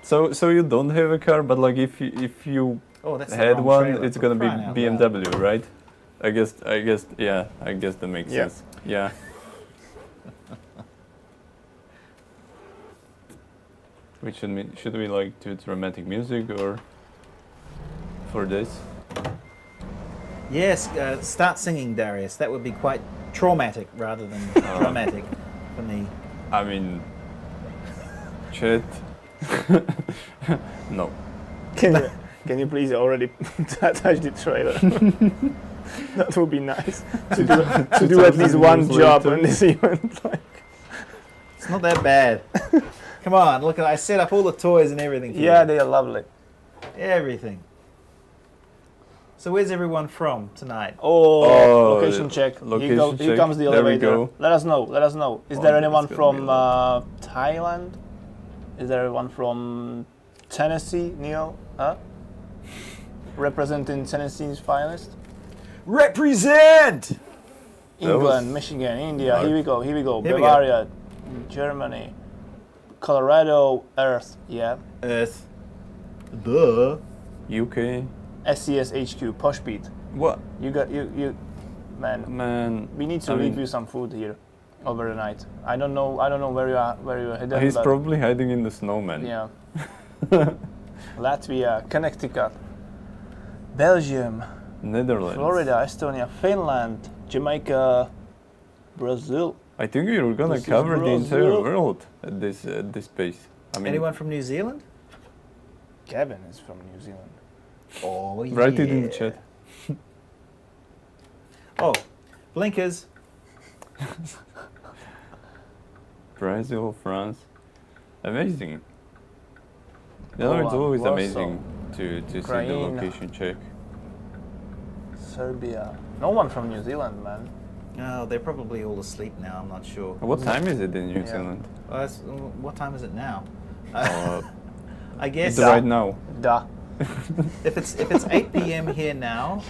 So you don't have a car, but like if you Oh, that's the had wrong one, trailer, it's for gonna be crying out BMW, loud. right? I guess that makes Yeah. sense. Yeah. Should we like do dramatic music or for this? Yes, start singing, Darius. That would be quite traumatic rather than dramatic for me. I mean, chat. No. Can you please already touch the trailer? That would be nice to do at least one years job later. on this event. It's not that bad. Come on, look, I set up all the toys and everything for Yeah, you. they are lovely. Everything. So where's everyone from tonight? Oh, location check. location Here check. comes the There we elevator. go. Let us know. Is Oh, there it's anyone gonna from be a Thailand? Is there anyone from Tennessee, Neil? Huh? Representing Tennessee's finest? Represent! That England, was Michigan, India. hard. Here we go. Here we go. Bavaria, Germany, Colorado, Earth. Yeah. Earth. Duh. UK. SCS HQ, Posh Pete. What? You got you. Man, Man. we need to I leave mean- you some food here over the night. I don't know where you're hidden. He's but probably hiding in the snowman. yeah. Latvia, Connecticut, Belgium, Netherlands. Florida, Estonia, Finland, Jamaica, Brazil. I think we were gonna This is cover the entire Brazil. world at this pace. I mean, Anyone from New Zealand? Gavin is from New Zealand. Oh, yeah. write it in the chat. Oh, blinkers. Brazil, France. Amazing. You know, it's Poland, always Warsaw, amazing to see the Ukraine. location check. Serbia. No one from New Zealand, man. Oh, they're probably all asleep now. I'm not sure. What time is it in New Yeah. Zealand? What time is it now? Uh, I guess it's right now. Da. if it's 8 p.m. here now,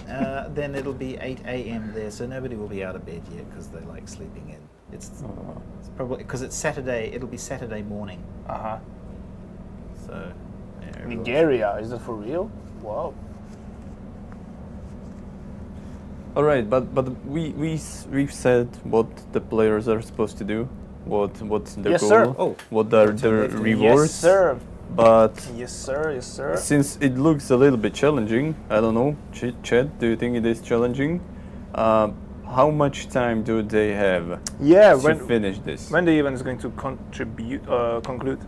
then it'll be 8 a.m. there. So nobody will be out of bed yet because they like sleeping in. It's probably because it's Saturday. It'll be Saturday morning. Uh huh. So yeah, everyone's- Nigeria, is that for real? Wow. All right, but we've said what the players are supposed to do, what's the Yes, goal, sir. Oh. what are the rewards. Yes, sir. But Yes, sir. Yes, sir. since it looks a little bit challenging, I don't know, Chad, do you think it is challenging? How much time do they have Yeah. to When finish this? the event is going to conclude?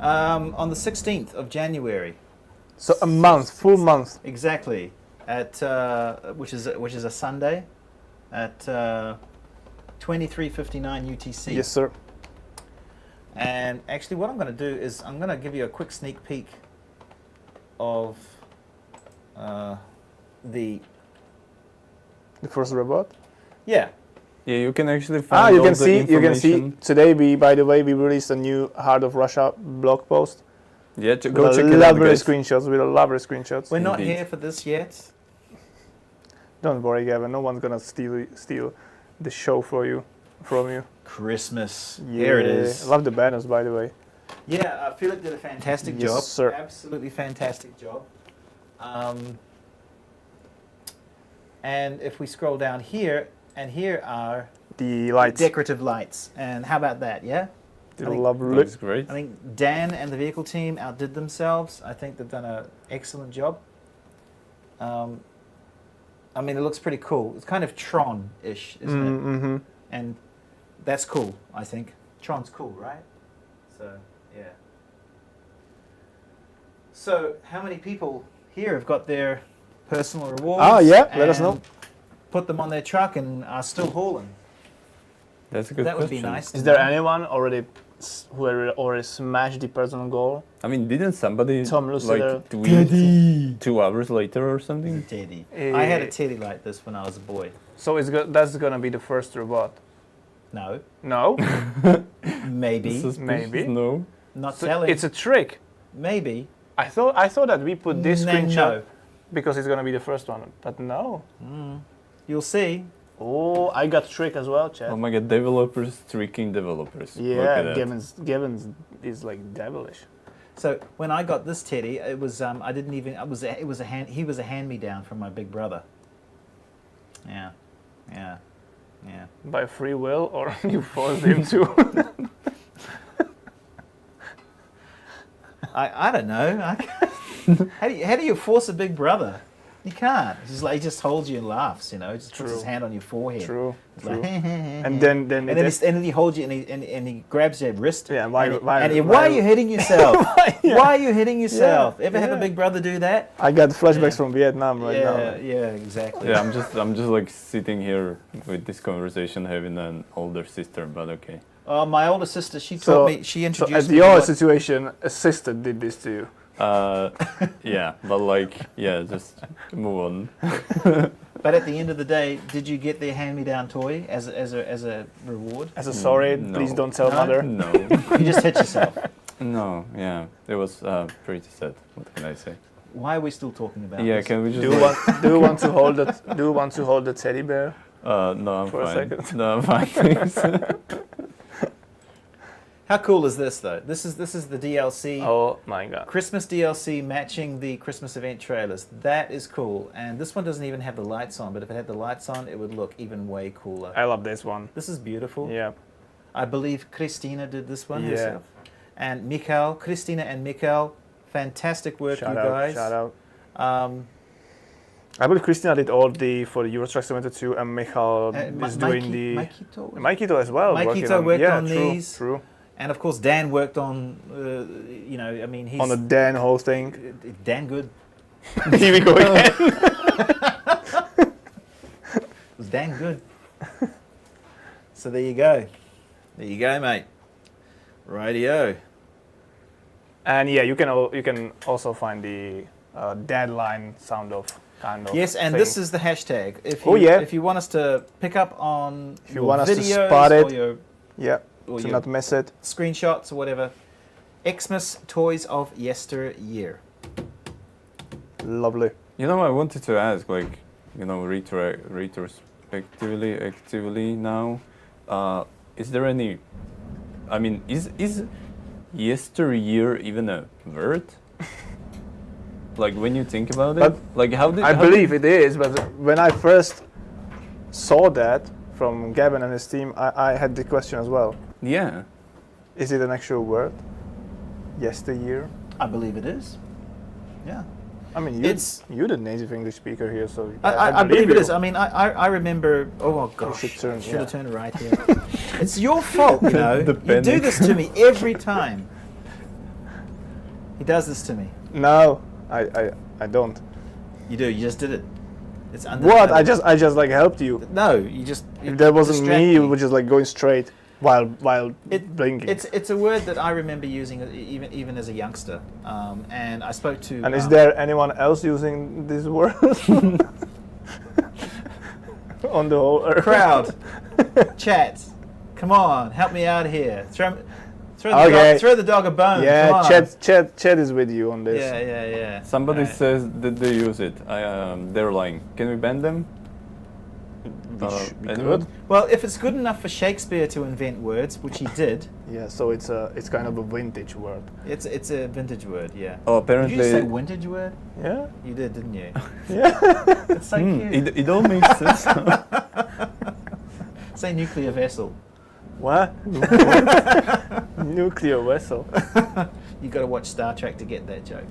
on the 16th of January. So a month, full month. Exactly. At which is a Sunday, at 23:59 UTC. Yes, sir. And actually, what I'm going to do is I'm going to give you a quick sneak peek of the The first robot. yeah. Yeah, you can actually find You all can the see. You can see. information. Today, by the way, we released a new Heart of Russia blog post. Yeah, go With check it out, lovely guys. screenshots. With lovely screenshots. We're not Indeed. here for this yet. Don't worry, Gavin. No one's gonna steal the show from you. Christmas. Here it is. I love the banners, by the way. Yeah, Philip did a fantastic Yes, job. sir. Absolutely fantastic job. And if we scroll down here, and here are The lights. decorative lights. And how about that? Yeah. The I think- lovely. Looks great. I think Dan and the vehicle team outdid themselves. I think they've done an excellent job. I mean, it looks pretty cool. It's kind of Tron-ish, isn't it? Mm-hmm. And that's cool, I think. Tron's cool, right? So, yeah. So, how many people here have got their personal rewards? Ah, yeah, let us and know. Put them on their truck and are still hauling. That's a good That would question. be nice. to Is there know. anyone who already smashed the personal goal? I mean, didn't somebody Tom Lucida. like tweet 2 hours later or something? Teddy. Eh. I had a teddy like this when I was a boy. So that's gonna be the first robot. No, No, maybe. Suspicious? Maybe. No. Not So selling. it's a trick. maybe. I thought that we put this screenshot No. because it's gonna be the first one, but no. You'll see. Oh, I got trick as well, Chad. Oh my god, developers tricking developers. Look at Yeah, that. Gavin's is like devilish. So when I got this teddy, it was I didn't even he was a hand me down from my big brother. Yeah. By free will, or you forced him to? I don't know. How do you force a big brother? You can't. He just holds you and laughs. Just puts his True. hand on your forehead. True. It's like, And then and he holds you and he grabs your wrist. Yeah, why are you hitting yourself? Yeah. Why are you hitting yourself? Ever have a yeah. big brother do that? I got flashbacks Yeah. from Vietnam right now. Yeah, exactly. Yeah, I'm just like sitting here with this conversation, having an older sister, but okay. My older sister, she So- taught me. She So introduced at me. to your what- situation, a sister did this to you. Yeah, but like, yeah, just move on. But at the end of the day, did you get their hand-me-down toy as a reward? As a sorry, No. please don't tell No? mother. No, You just hit yourself. no, yeah, it was pretty sad. What can I say? Why are we still talking about Yeah, this? can we just? Do you want? Do you want to hold the? Do you want to hold the teddy bear? No, I'm For a fine. second? No, I'm fine. Thanks. How cool is this though? This is the DLC. Oh my god! Christmas DLC matching the Christmas event trailers. That is cool. And this one doesn't even have the lights on, but if it had the lights on, it would look even way cooler. I love this one. This is beautiful. Yeah. I believe Christina did this one Yeah. herself. And Mikael, Christina and Mikael, fantastic work, Shout you out! guys. Shout out! Um, I believe Christina did all for the Euro Truck Simulator 2, and Michael is doing the Mikito. Mikito as well. Mikito worked yeah, on true, these. True. And of course, Dan worked on, I mean, he's On the Dan whole thing. Dan good. Here we go again. It was Dan good. So there you go. There you go, mate. Radio. And yeah, you can also find the deadline sound off kind of. Yes, and thing. this is the hashtag. If Oh, you, yeah. If you want us to pick up on If you your want us to videos spot it, or your Yeah, or to your not miss it. screenshots or whatever, Xmas Toys of Yesteryear. Lovely. You know, I wanted to ask, like, retrospectively now, is there any? I mean, is yesteryear even a word? Like when you think about it, But like how did I believe it is, but when I first saw that from Gavin and his team, I had the question as well. Yeah. Is it an actual word? Yesteryear? I believe it is. Yeah. I mean, you're the native English speaker here, so I believe it you. is. I mean, I remember. Oh gosh, should turn, should have yeah. turned right here. It's your fault, you know. The You do panic. this to me every time. He does this to me. No, I don't. You do. You just did it. It's under. What? I just like helped you. No, you just. If that wasn't distract me, you were just like going straight while blinking. It's a word that I remember using even as a youngster, and I spoke to. And is there anyone else using this word on the whole earth? crowd, chat? Come on, help me out here. Throw Okay. throw the dog a bone. Come Yeah, on. Chat is with you on this. Yeah. Somebody Alright. says that they use it. They're lying. Can we ban them? We anyone? could. Well, if it's good enough for Shakespeare to invent words, which he did, Yeah, so it's kind of a vintage word. it's a vintage word. Yeah. Oh, Did you just say apparently. vintage word? Yeah. You did, didn't you? Yeah. It's so cute. It all makes sense. Say nuclear vessel. What? Nuclear vessel. You got to watch Star Trek to get that joke.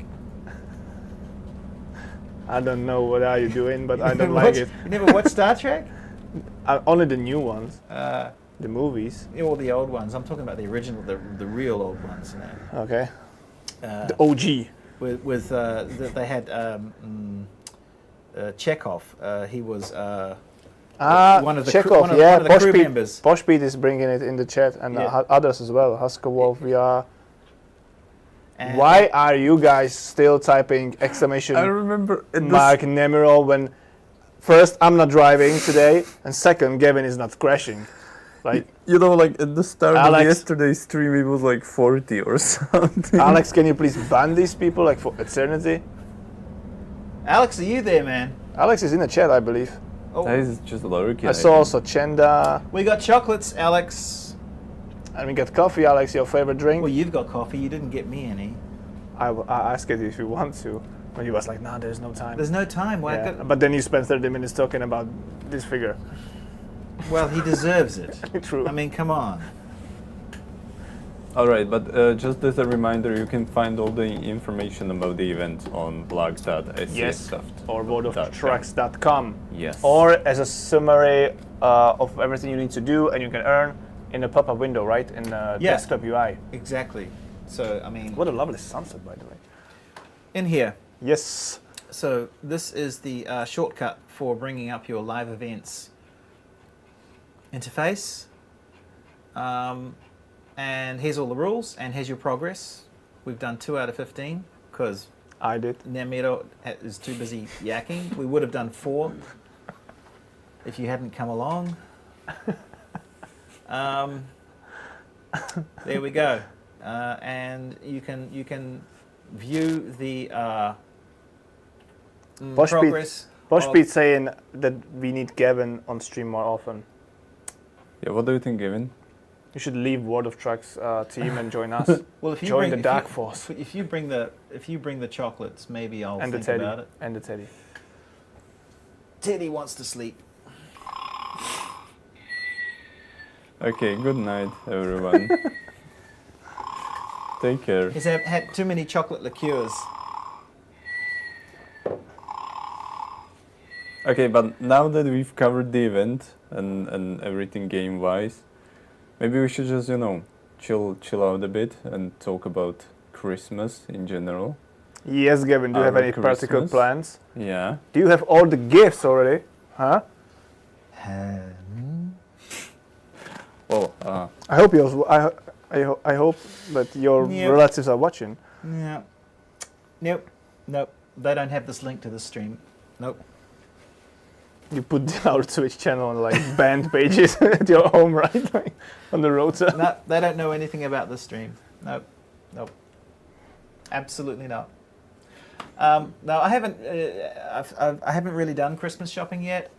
I don't know what are you doing, but I don't You like it. You never watched Star Trek? Only the new ones, Uh, the movies. all the old ones. I'm talking about the original, the real old ones. You know. Okay. Uh, The OG. they had Chekhov. He was one of the Chekhov, one of yeah. the crew members. Posh Pete is bringing it in the chat, and Yeah. others as well. Husker Wolf, we are. And Why are you guys still typing exclamation I remember at mark Nemiro when first I'm not driving today, and second Gavin is not crashing? Like, You know, like at the start of Alex- yesterday's stream, it was like 40 or something. Alex, can you please ban these people like for eternity? Alex, are you there, man? Alex is in the chat, I believe. Oh, That is just lurking. I saw also Chenda, we got chocolates, Alex. and we got coffee. Alex, your favorite drink? Well, you've got coffee. You didn't get me any. I asked you if you want to, but you was like, "Nah, there's no time." There's no time. Why? Yeah. But then you spent 30 minutes talking about this figure. Well, he deserves it. True. I mean, come on. All right, but just as a reminder, you can find all the information about the event on blog.scstuff. Or worldoftracks.com. Yes. Or as a summary of everything you need to do, and you can earn in a pop-up window, right? In the Yeah. desktop UI. Exactly. So, I mean, What a lovely sunset, by the way. in here. Yes. So this is the shortcut for bringing up your live events interface. And here's all the rules, and here's your progress. We've done 2 out of 15 because I did. Nemiro is too busy yakking. We would have done 4 if you hadn't come along. There we go. And you can view the progress. Bosch of- Pete saying that we need Gavin on stream more often. Yeah, what do you think, Gavin? You should leave World of Trucks team and join us. Well, if you Join bring, the Dark Force. If you bring the chocolates, maybe I'll And the think Teddy. about it. And the Teddy. Teddy wants to sleep. Okay, good night, everyone. Take care. He's had too many chocolate liqueurs. Okay, but now that we've covered the event and everything game-wise, maybe we should just, chill out a bit and talk about Christmas in general. Yes, Gavin, do you have Our any practical Christmas. plans? Yeah. Do you have all the gifts already? Huh? Well, I hope I hope that your Yeah. relatives are watching. Yeah. Nope. They don't have this link to this stream. Nope. You put our Twitch channel on like banned pages at your home, right? Like, on the roadside. No, they don't know anything about this stream. Nope. Absolutely not. No, I haven't. I haven't really done Christmas shopping yet.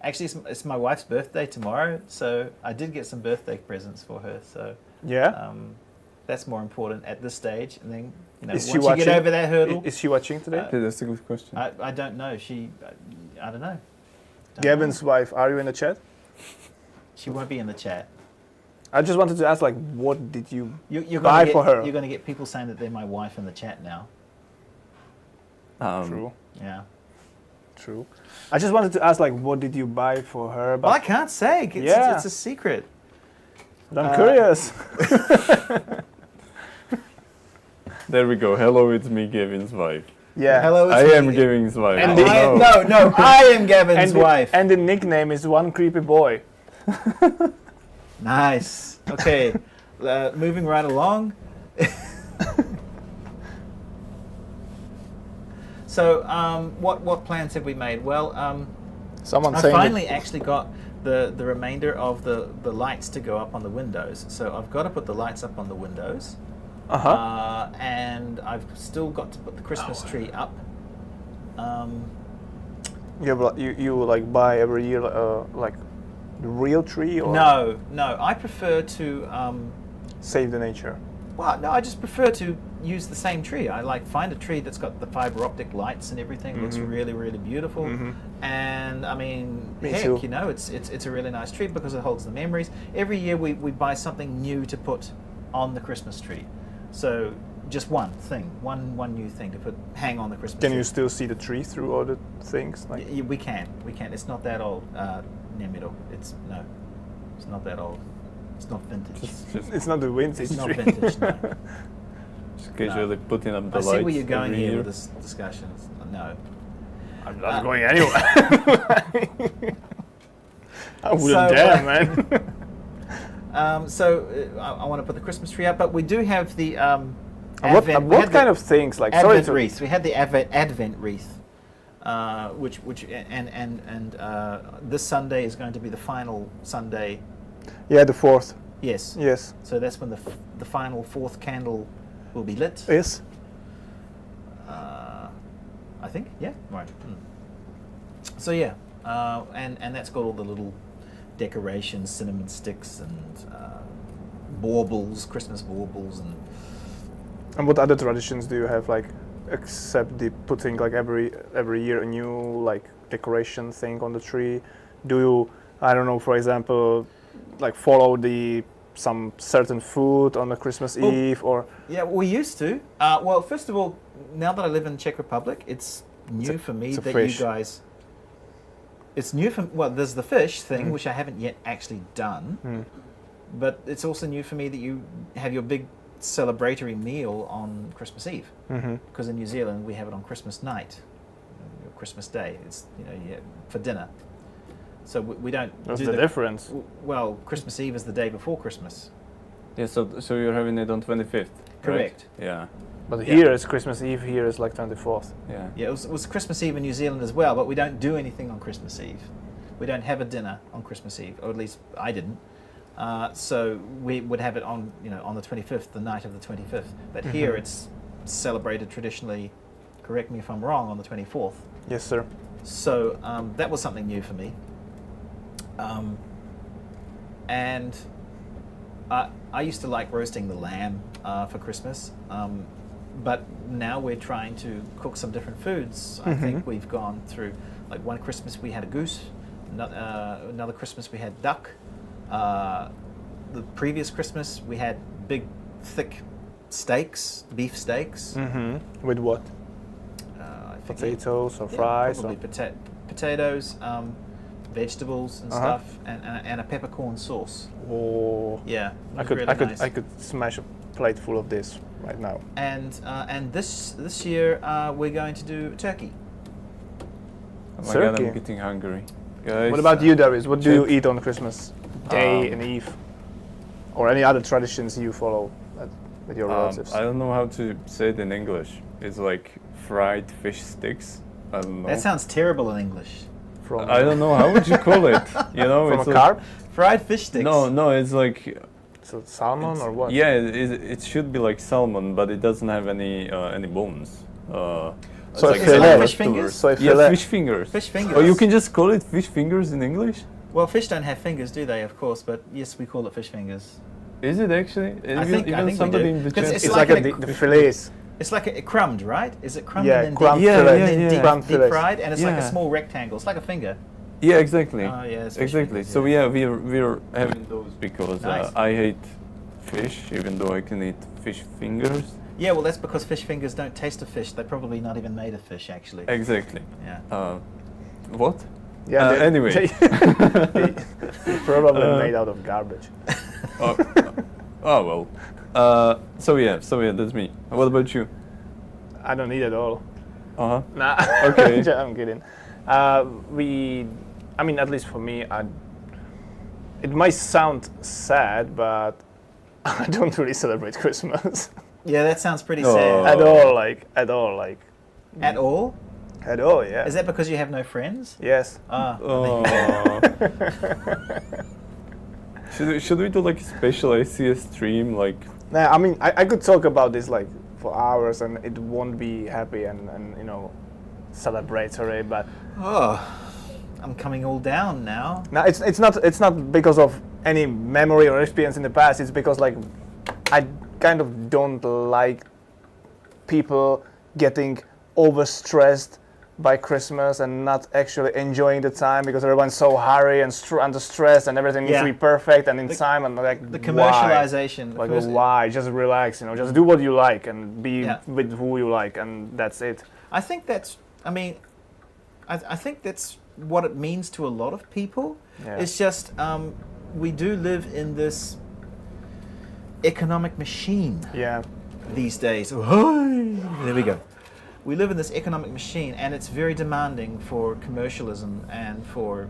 Actually, it's my wife's birthday tomorrow, so I did get some birthday presents for her. So Yeah. that's more important at this stage. And then Is she once you get watching? over that hurdle, Is she watching today? that's a good question. I don't know. I don't know. Don't Gavin's know. wife, are you in the chat? She won't be in the chat. I just wanted to ask, like, what did you You're buy gonna for her? You're going to get people saying that they're my wife in the chat now. True. Yeah. True. I just wanted to ask, like, what did you buy for her? Well, I can't say. It's a secret. But I'm curious. There we go. Hello, it's me, Gavin's wife. Yeah. Hello, I it's am me. Gavin's wife. And Oh, the- no. No, I am Gavin's wife. And the nickname is One Creepy Boy. Nice. Okay, moving right along. So, what plans have we made? Well, Someone I saying finally actually got the remainder of the lights to go up on the windows. So I've got to put the lights up on the windows. And I've still got to put the Christmas tree up. you like buy every year like the real tree or No, I prefer to. save the nature. Well, no, I just prefer to use the same tree. I like find a tree that's got the fiber optic lights and everything. Looks really, really beautiful. And I mean, Me heck, too. it's a really nice tree because it holds the memories. Every year we buy something new to put on the Christmas tree. So just one new thing to hang on the Christmas Can tree. you still see the tree through all the things? Like We can. It's not that old, Nemiro. It's not that old. It's not vintage. it's not the vintage It's not tree. vintage. No. Just casually putting up the I lights. see where you're going every here year. with this discussion. No. I'm not going anywhere. I wouldn't So, dare, man. I want to put the Christmas tree up, but we do have the what Advent. we what had kind the of things? Like sorry Advent to wreath? We had the Advent wreath, which this Sunday is going to be the final Sunday Yeah, the 4th. Yes. Yes. So that's when the final 4th candle will be lit. Yes. I think. Yeah. Right. So yeah, and that's got all the little decorations, cinnamon sticks, and baubles, Christmas baubles, And what other traditions do you have, like, except the putting like every year a new like decoration thing on the tree? Do you, I don't know, for example, like follow some certain food on the Christmas Eve or? Yeah, we used to. Well, first of all, now that I live in Czech Republic, it's new for me that fish. you guys. It's new for well. There's the fish thing, which I haven't yet actually done, but it's also new for me that you have your big celebratory meal on Christmas Eve, because in New Zealand we have it on Christmas night, or Christmas Day. It's for dinner. So we don't. What's do the difference? Well, Christmas Eve is the day before Christmas. Yeah, so you're having it on 25th. Correct. Right? Yeah. But here it's Christmas Eve. Here is like 24th. Yeah. Yeah, it was Christmas Eve in New Zealand as well, but we don't do anything on Christmas Eve. We don't have a dinner on Christmas Eve, or at least I didn't. So we would have it on on the 25th, the night of the 25th. But here it's celebrated traditionally. Correct me if I'm wrong, on the 24th. Yes, sir. So that was something new for me. And I used to like roasting the lamb for Christmas, but now we're trying to cook some different foods. I think we've gone through, like one Christmas we had a goose, another Christmas we had duck. The previous Christmas we had big, thick steaks, beef steaks. With what? I forget. Potatoes or Yeah, fries? probably Or? potatoes, vegetables and stuff, and a peppercorn sauce. Oh, Yeah, I it was could, really nice. I could smash a plate full of this right now. And this year we're going to do turkey. Oh my god, Turkey. I'm getting hungry. Guys, What about you, Darius? What do you check. eat on Christmas Day and Eve, or any other traditions you follow with your relatives? I don't know how to say it in English. It's like fried fish sticks. I don't know. That sounds terrible in English. From I don't know. How would you call it? You know, from it's a like, carp? Fried fish sticks. No, it's like So salmon or what? yeah, it should be like salmon, but it doesn't have any bones. So it's a Is it like fillet. fish fingers? So a Yeah, fillet. fish fingers. Fish fingers. Oh, you can just call it fish fingers in English? Well, fish don't have fingers, do they? Of course, but yes, we call it fish fingers. Is it actually? I think we somebody do. in the 'Cause chat. it's It's like like a- the fillets. It's like a crumbed, right? Is it crumbed Yeah, and then crumbed deep, fillet. and then deep, Crumbed deep fillets. fried, and it's like a Yeah. small rectangle. It's like a finger. Yeah, exactly. Oh, yeah, it's fish exactly. fingers, So yeah. we're having those because Nice. I hate fish, even though I can eat fish fingers. Yeah, well, that's because fish fingers don't taste of fish. They're probably not even made of fish, actually. Exactly. Yeah. What? Yeah. Anyway. they're probably made out of garbage. Oh, oh well. So yeah, that's me. What about you? I don't eat it all. Uh huh. Nah. Okay. I'm kidding. I mean, at least for me, it might sound sad, but I don't really celebrate Christmas Yeah, that sounds pretty No. sad. at all. At all. At all? Yeah. Is that because you have no friends? Yes. Ah. Oh. should we do like a special ACS stream like? Nah, I mean, I could talk about this like for hours, and it won't be happy and celebratory. But Oh, I'm coming all down now. now it's not because of any memory or experience in the past. It's because like I kind of don't like people getting overstressed by Christmas and not actually enjoying the time because everyone's so hurry and under stress and everything needs to Yeah. be perfect and in time and like The why? commercialization. Like why? Just relax, just do what you like and be Yeah. with who you like, and that's it. I think that's. I mean, I think that's what it means to a lot of people. Yeah. It's just we do live in this economic machine Yeah. these days. Oh, hi. There we go. We live in this economic machine, and it's very demanding for commercialism and for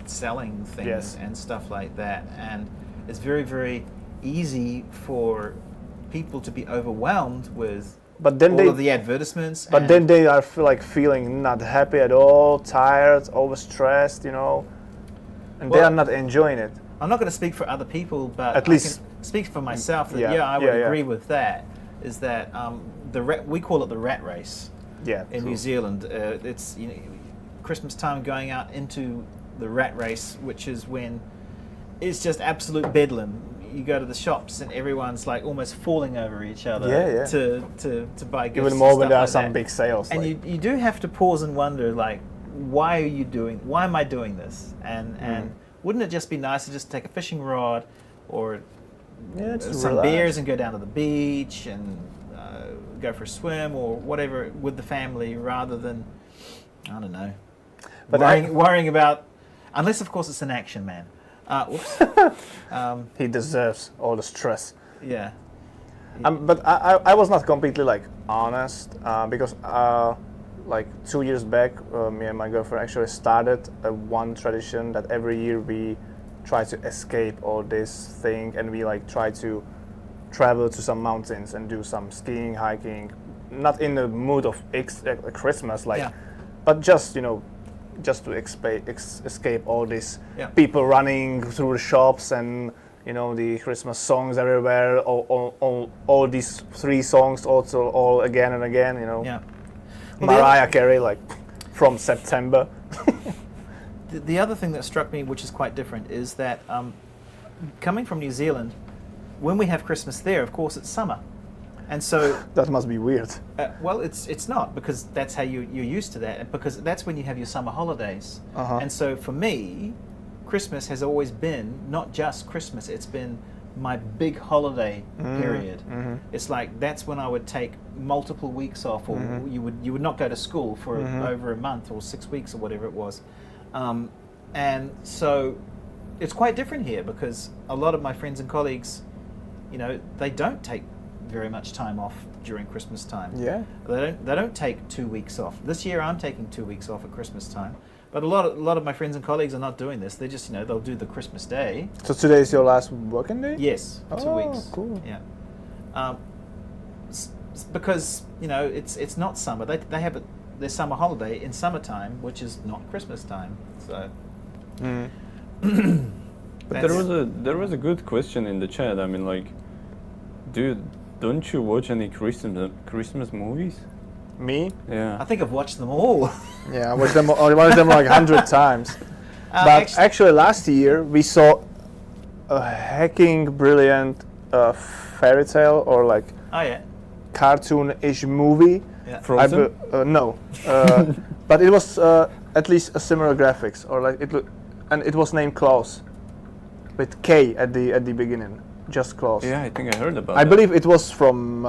selling things Yes. and stuff like that. And it's very, very easy for people to be overwhelmed with But then all of the advertisements. But and then they are feeling not happy at all, tired, overstressed, and they Well- are not enjoying it. I'm not going to speak for other people, but At I least- can speak for myself that Yeah, I would yeah, yeah. agree with that. Is that we call it the rat race Yeah. in true. New Zealand. It's Christmas time going out into the rat race, which is when it's just absolute bedlam. You go to the shops and everyone's like almost falling over each other Yeah. to buy gifts. Even more and when stuff there are like some that. big sales. And like- you do have to pause and wonder, like, why am I doing this? And wouldn't it just be nice to just take a fishing rod or yeah, it's some relaxed. beers and go down to the beach and go for a swim or whatever with the family rather than, I don't know, But worrying about, unless of course it's an action man. Whoops. He deserves all the stress. Yeah. But I was not completely like honest because like 2 years back, me and my girlfriend actually started one tradition that every year we try to escape all this thing and we like try to travel to some mountains and do some skiing, hiking, not in the mood of Christmas, like, Yeah. but just just to escape all these Yeah. people running through the shops and the Christmas songs everywhere, all these 3 songs also all again and again, Yeah. Mariah Carey, like from September. The other thing that struck me, which is quite different, is that coming from New Zealand, when we have Christmas there, of course, it's summer. And so, That must be weird. well, it's not, because that's how you're used to that, because that's when you have your summer holidays. Uh-huh. And so for me, Christmas has always been not just Christmas, it's been my big holiday period. It's like that's when I would take multiple weeks off, or you would not go to school for over a month or 6 weeks or whatever it was. And so it's quite different here because a lot of my friends and colleagues, they don't take very much time off during Christmas time. Yeah. They don't take 2 weeks off. This year I'm taking 2 weeks off at Christmas time. But a lot of my friends and colleagues are not doing this. They just, they'll do the Christmas day. So today is your last working day? Yes, 2 Oh, weeks. cool. Yeah. Because, it's not summer. They have their summer holiday in summertime, which is not Christmas time. So But there was a good question in the chat. I mean, like, don't you watch any Christmas movies? Me? I Yeah. think I've watched them all. Yeah, I watched them like 100 times. But actually last year we saw a hacking brilliant fairy tale or like Oh yeah. cartoon-ish movie. Yeah. Frozen? No, but it was at least a similar graphics, or like it was named Klaus, with K at the beginning, just Klaus. Yeah, I think I heard about I that. believe it was from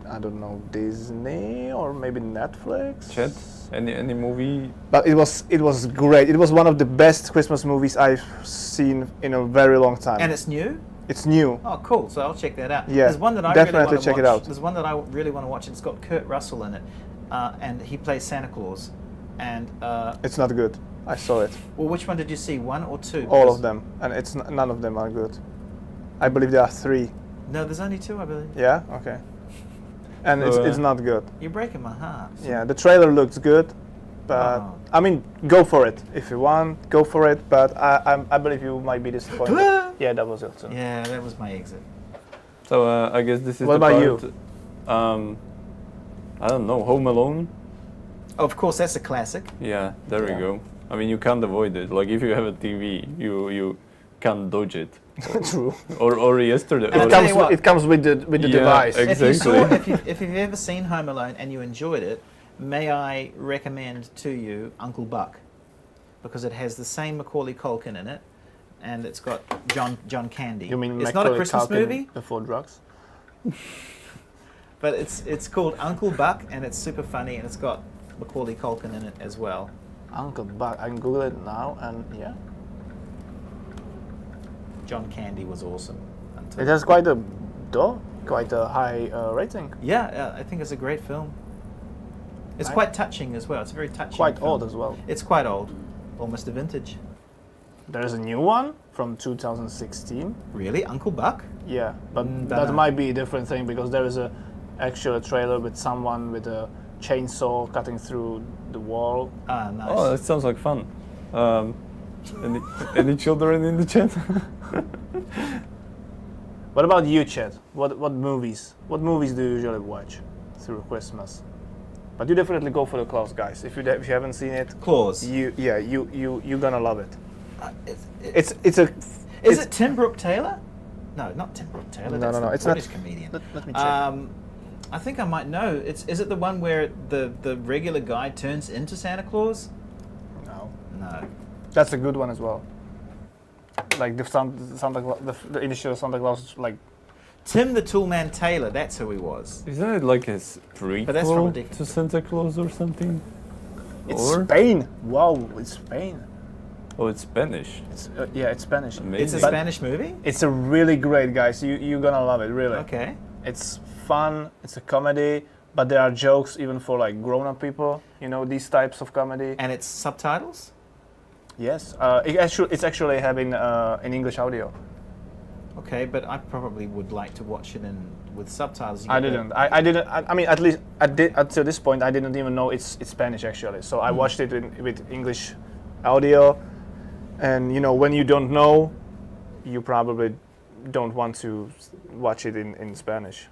I don't know, Disney or maybe Netflix. Chat? Any movie? But it was great. It was one of the best Christmas movies I've seen in a very long time. And it's new? It's new. Oh, cool. So I'll check that out. Yeah, There's one that I definitely really want to check watch. it out. There's one that I really want to watch. It's got Kurt Russell in it, and he plays Santa Claus. And It's not good. I saw it. well, which one did you see? 1 or 2? All Because- of them, and none of them are good. I believe there are 3. No, there's only 2, I believe. Yeah. Okay. And So, it's not good. You're breaking my heart. Yeah, the trailer looks good, but Oh. I mean, go for it if you want. Go for it, but I believe you might be disappointed. Yeah, that was it. So. Yeah, that was my exit. So I guess this is What the about part. you? I don't know. Home Alone. Of course, that's a classic. Yeah, there Yeah. we go. I mean, you can't avoid it. Like if you have a TV, you can't dodge it. True. Or yesterday. And I or- tell you what- It comes with the Yeah, device. Exactly. If you've ever seen Home Alone and you enjoyed it, may I recommend to you Uncle Buck, because it has the same Macaulay Culkin in it, and it's got John Candy. You mean it's not a Macaulay Christmas Culkin movie, before drugs? but it's called Uncle Buck, and it's super funny, and it's got Macaulay Culkin in it as well. Uncle Buck. I can Google it now, and yeah, John Candy was awesome. it has quite a high rating. Yeah, I think it's a great film. It's Right. quite touching as well. It's a very touching. Quite film. old as well. It's quite old, almost a vintage. There is a new one from 2016. Really, Uncle Buck? Yeah, but that dunno. might be a different thing because there is a actual trailer with someone with a chainsaw cutting through the wall. Ah, nice. Oh, that sounds like fun. Any children in the chat? What about you, Chad? What movies? What movies do you usually watch through Christmas? But you definitely go for the Claus, guys. If you haven't seen it, Claus. you're gonna love it. Is it Tim Brooke Taylor? No, not Tim Brooke Taylor. No, That's no, the it's not. British comedian. Let me check. I think I might know. Is it the one where the regular guy turns into Santa Claus? No, No. that's a good one as well. Like the Santa Claus, the initial Santa Claus, like Tim the Toolman Taylor. That's who he was. Isn't it like a But that's from a prequel different- to Santa Claus or something? it's Or? Spain. Wow, it's Spain. Oh, it's Spanish. It's it's Spanish. Amazing. It's a But Spanish movie. It's a really great, guys. You're gonna love it, really. Okay. It's fun. It's a comedy, but there are jokes even for like grown-up people. You know, these types of comedy. And it's subtitles. Yes, it's actually having an English audio. Okay, but I probably would like to watch it with subtitles. You I get the- didn't. I didn't. I mean, at least until this point, I didn't even know it's Spanish actually. So I watched it with English audio, and you know, when you don't know, you probably don't want to watch it in Spanish.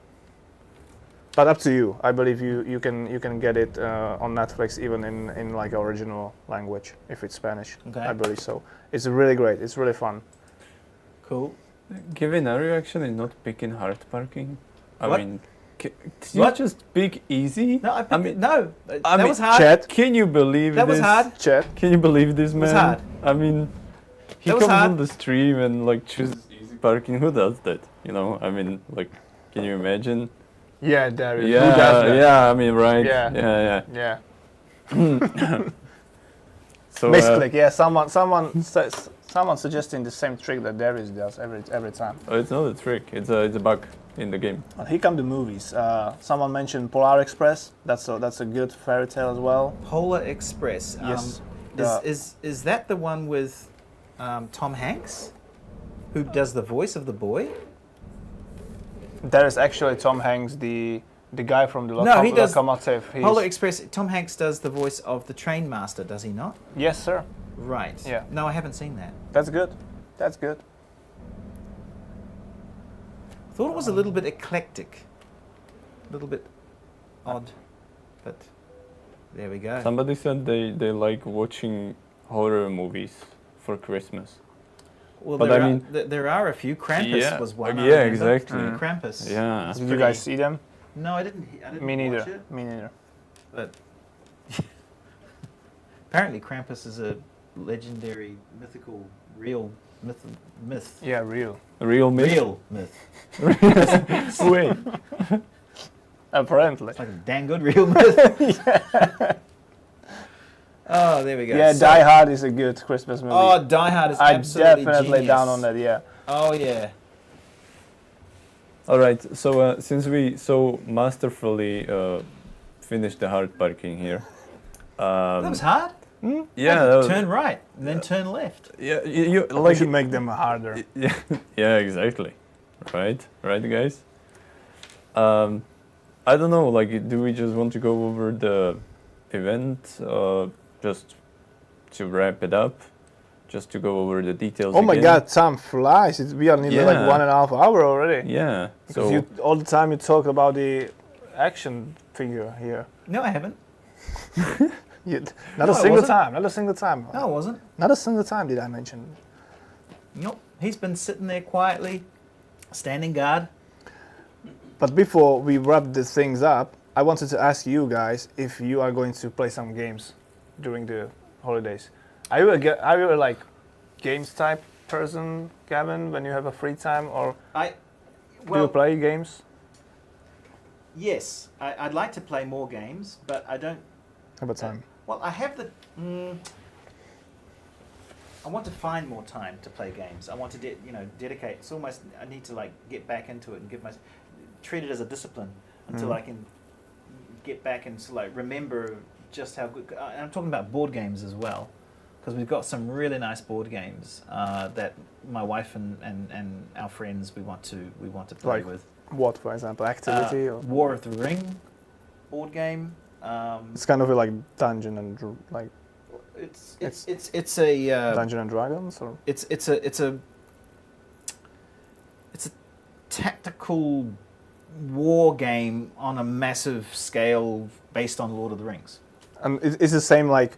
But up to you. I believe you can get it on Netflix even in like original language if it's Spanish. Okay. I believe so. It's really great. It's really fun. Cool. Gavin, are you actually not picking hard parking? I What? mean, you What? just pick easy? No, I picked mean, it. No, I that mean, was hard. Chat. Can you believe That this? was hard. Chat. Can you believe this, man? was hard. I mean, he That was comes hard. on the stream and like chooses easy parking. Who does that? You know, I mean, like, can you imagine? Yeah, there is. Yeah, Who does that? yeah. I mean, right? Yeah. yeah. Yeah. So, Misclick. Yeah. Someone suggesting the same trick that Darius does every time. oh, it's not a trick. It's a bug in the game. Well, here come the movies. Someone mentioned Polar Express. That's a good fairy tale as well. Polar Express. Yes. Is that the one with Tom Hanks, who does the voice of the boy? There is actually Tom Hanks, the guy from the No, he does- Locomotive. Polar Express. Tom Hanks does the voice of the train master, does he not? Yes, sir. Right. Yeah. No, I haven't seen that. That's good. That's good. Thought it was a little bit eclectic, a little bit odd, but there we go. Somebody said they like watching horror movies for Christmas. Well, but there, I are, mean- there are a few. Krampus Yeah, was one. I yeah, remember. exactly. Krampus. Yeah. Did you guys see them? No, I didn't. I didn't Me watch neither. it. Me neither. But apparently, Krampus is a legendary, mythical, real myth. Yeah, real. Real myth. Real myth. Wait. Apparently. It's like a dang good real myth. Oh, there we go. Yeah, So- Die Hard is a good Christmas movie. Oh, Die Hard is I'm absolutely definitely genius. down on that. Yeah. Oh yeah. All right. So since we so masterfully finished the hard parking here, That was hard. yeah, that was- Turn right and then turn left. yeah, you We like should make them harder. yeah, yeah, exactly, right, guys. I don't know. Like, do we just want to go over the event, just to wrap it up, just to go over the details? Oh my again? God, time flies. We are nearly like Yeah. 1.5 hours already. Yeah. Because So all the time you talk about the action figure here. No, I haven't. Not No, a I single wasn't. time. Not a single time. No, I wasn't. Not a single time did I mention. Nope. He's been sitting there quietly, standing guard. But before we wrap these things up, I wanted to ask you guys if you are going to play some games during the holidays. Are you a like games type person, Gavin, when you have a free time, or do you play games? Yes, I'd like to play more games, but I don't. How about time? Well, I have the. I want to find more time to play games. I want to, dedicate. It's almost. I need to like get back into it and treat it as a discipline until I can get back and like remember just how good. And I'm talking about board games as well, because we've got some really nice board games that my wife and our friends we want to play Like with. What, for example, activity? Or? War of the Ring board game. It's kind of like dungeon and like It's a Dungeons and Dragons, or it's a tactical war game on a massive scale based on Lord of the Rings. and it's the same like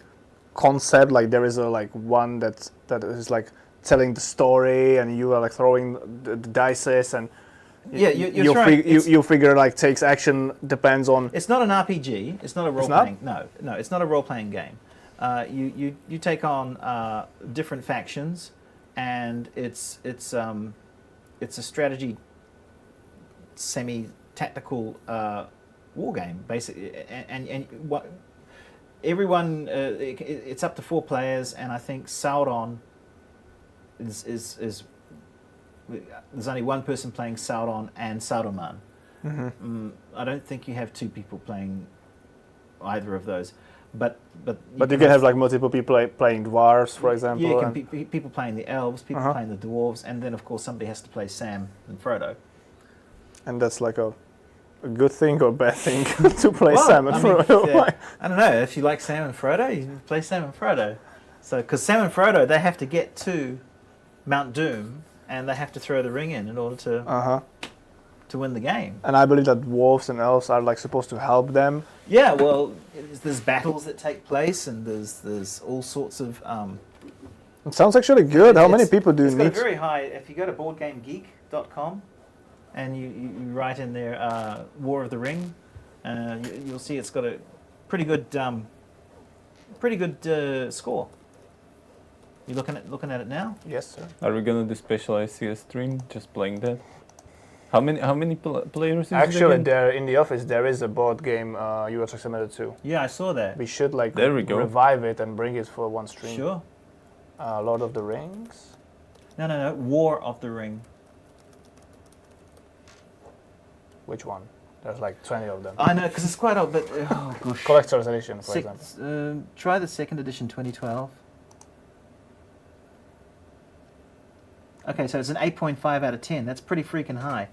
concept. Like there is a like one that is like telling the story, and you are like throwing the dices, and Yeah, you're right. you figure like takes action depends on. It's not an RPG. It's not a role not? playing. No, it's not a role playing game. You take on different factions, and it's a strategy, semi-tactical war game basically. And what everyone it's up to 4 players, and I think Sauron is there's only one person playing Sauron and Saruman. I don't think you have 2 people playing either of those, but But you can have like multiple people playing dwarves, for example. Yeah, you and- can people playing the elves, people playing the dwarves, and then of course somebody has to play Sam and Frodo. and that's like a good thing or bad thing to play Well, Sam and I mean, Frodo. yeah, I don't know if you like Sam and Frodo, you can play Sam and Frodo. So because Sam and Frodo, they have to get to Mount Doom, and they have to throw the ring in order to win the game. And I believe that dwarves and elves are like supposed to help them. Yeah, well, there's battles that take place, and there's all sorts of. It sounds actually good. How many It's- people do you it's got need? a very high. If you go to boardgamegeek.com, and you write in there War of the Ring, you'll see it's got a pretty good score. You looking at it now? Yes, sir. Are we gonna do special ICS stream just playing that? How many players is it Actually, again? there in the office there is a board game, Euro Truck Simulator 2. Yeah, I saw that. We should like There we go. revive it and bring it for one stream. Sure. Lord of the Rings. No. War of the Ring. Which one? There's like 20 of them. I know, because it's quite old, but oh gosh. Collector's edition, for example. Try the 2nd edition, 2012. Okay, so it's an 8.5 out of 10. That's pretty freaking high.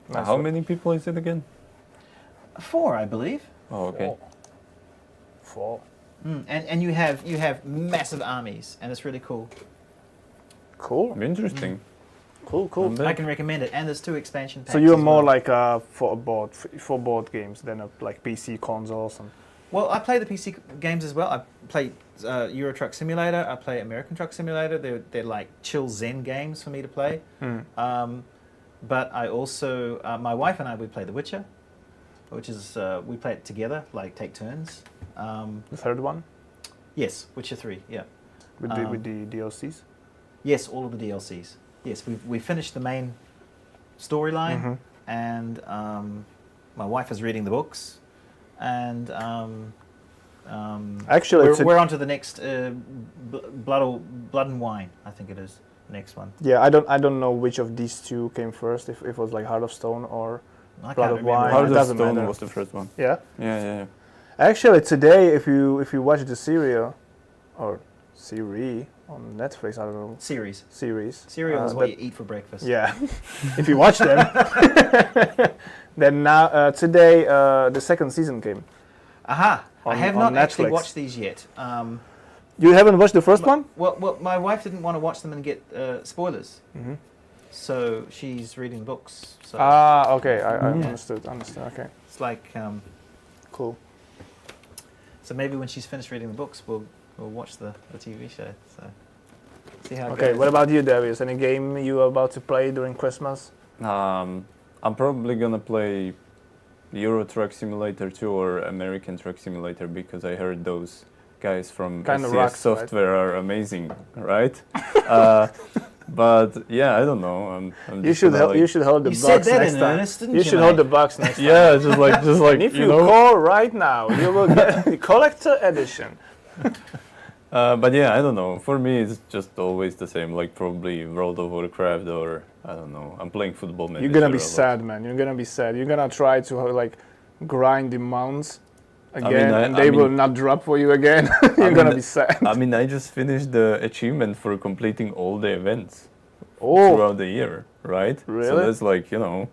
Nice. How many people is it again? 4, I believe. Oh, okay. 4. And you have massive armies, and it's really cool. Cool. Interesting. Cool. And I can recommend it. And there's 2 expansion packs. So you're as more well. like for board games than like PC consoles and. Well, I play the PC games as well. I play Euro Truck Simulator. I play American Truck Simulator. They're like chill zen games for me to play. But I also, my wife and I, we play The Witcher, which is we play it together, like take turns. The third one Yes, Witcher 3. Yeah. with the DLCs. Yes, all of the DLCs. Yes, we finished the main storyline, and my wife is reading the books, and Actually, we're on to the next Blood and Wine, I think it is the next one. yeah, I don't know which of these 2 came first. If it was like Heart of Stone or I Blood can't of remember. Wine. Heart it of doesn't Stone matter. was the first one. Yeah. Yeah. Actually, today, if you watch the serial or series on Netflix, I don't know. Series. Series. Cereal is what you eat for breakfast. Yeah, if you watch them. Then now today the second season came. Aha! I On- have on not actually Netflix. watched these yet. You haven't watched the first one? Well, my wife didn't want to watch them and get spoilers, so she's reading books. So Ah, okay, I Yeah. understood. Okay, it's like, cool. so maybe when she's finished reading the books, we'll watch the TV show. So see how it Okay, goes. what about you, Darius? Any game you are about to play during Christmas? I'm probably gonna play Euro Truck Simulator 2 or American Truck Simulator because I heard those guys from Kinda SCS rocks, right? Software are amazing, right? But yeah, I don't know. I'm You just should gonna, you should hold the You said box that next in time. earnest, didn't You you, should hold the mate? box next time. Yeah, just like And if you you know. call right now, you will get the collector edition. But yeah, I don't know. For me, it's just always the same. Like probably World of Warcraft or I don't know. I'm playing Football Manager. You're gonna be a lot. sad, man. You're gonna be sad. You're gonna try to like grind the mounts again, mean, and they will not drop for you again. You're gonna be sad. I mean, I just finished the achievement for completing all the events Oh, throughout the year, right? So Really? that's like, you know,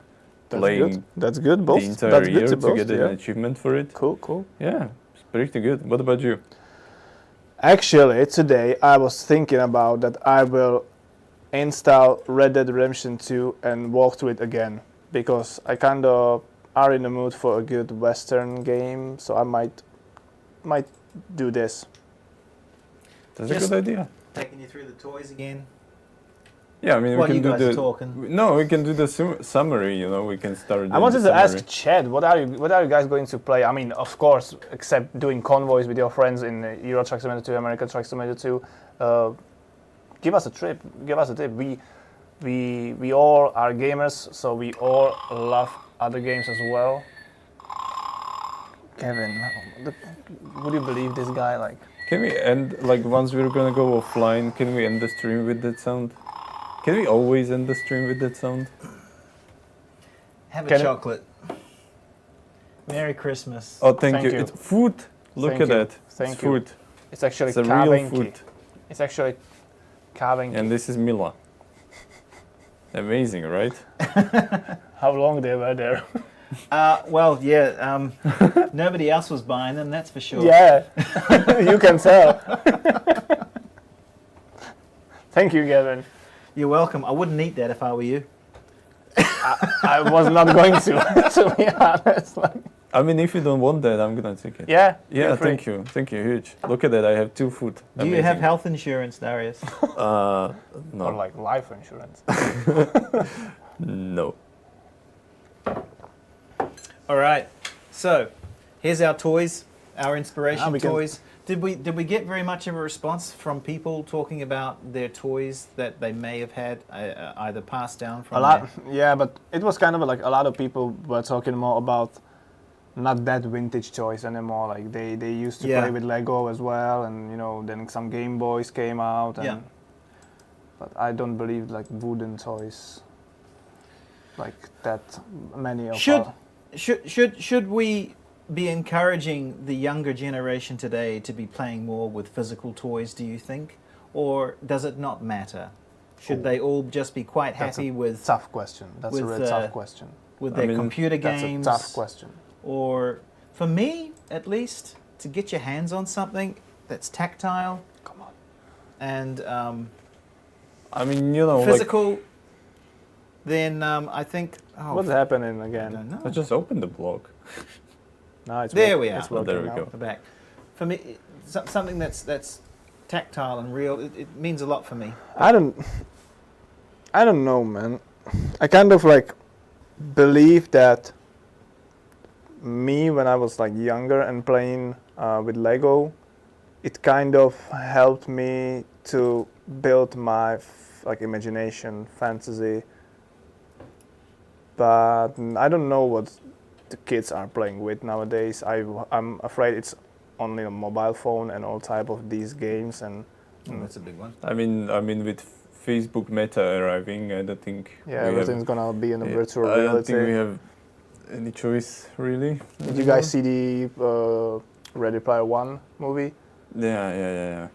that's playing good. That's good, both. the entire That's year good to both, get yeah. an achievement for it. Cool. Yeah, it's pretty good. What about you? Actually, today I was thinking about that I will install Red Dead Redemption 2 and walk through it again because I kind of are in the mood for a good Western game, so I might do this. That's a Just- good idea. Taking you through the toys again. Yeah, I mean, While we you can guys do are the talking. No, we can do the summary. You know, we can start. I wanted the to ask summary. Chad, what are you guys going to play? I mean, of course, except doing convoys with your friends in Euro Truck Simulator 2, American Truck Simulator 2. Give us a tip. Give us a tip. We all are gamers, so we all love other games as well. Gavin, would you believe this guy? Like, Can we end like once we're gonna go offline? Can we end the stream with that sound? Can we always end the stream with that sound? Have a Can it- chocolate. Merry Christmas. Oh, thank, Thank you. you. It's food. Look Thank at you. that. Thank it's you. food. it's actually It's a real kavenki. food. It's actually kavenki. And this is Mila. Amazing, right? How long they were there? Well, yeah. Nobody else was buying them, that's for sure. Yeah, you can tell. Thank you, Gavin. You're welcome. I wouldn't eat that if I were you. I was not going to be honest. Like, I mean, if you don't want that, I'm gonna take it. yeah, Yeah, feel free. thank you. Thank you, huge. Look at that, I have 2 food. Do you have health insurance, Darius? Or No. like life insurance. No. All right. So, here's our toys, our inspiration we can- toys. Did we get very much of a response from people talking about their toys that they may have had either passed down from A lot, their- yeah, but it was kind of like a lot of people were talking more about not that vintage toys anymore. Like they used to Yeah. play with Lego as well, and you know then some Game Boys came out. And, Yeah. But I don't believe like wooden toys like that many of Should our- should we be encouraging the younger generation today to be playing more with physical toys, do you think? Or does it not matter? Should they all just be quite That's happy with tough question. That's a with, really uh, tough question. with I their mean, computer That's games? a tough question. Or for me, at least, to get your hands on something that's tactile Come on. and I mean, you know, physical, then I think. Oh, What's happening I again? don't know. I just opened the blog. No, it's There we are. It's Oh, there working we now. go. The back. For me, something that's tactile and real. It means a lot for me. I don't know, man. I kind of like believe that me when I was like younger and playing with Lego, it kind of helped me to build my like imagination, fantasy. But I don't know what the kids are playing with nowadays. I'm afraid it's only a mobile phone and all type of these games and That's a big one. I mean, with Facebook Meta arriving, I don't think. yeah, we everything's have, gonna be in the virtual I don't reality. think we have any choice really. Did you guys see the Ready Player One movie? Yeah.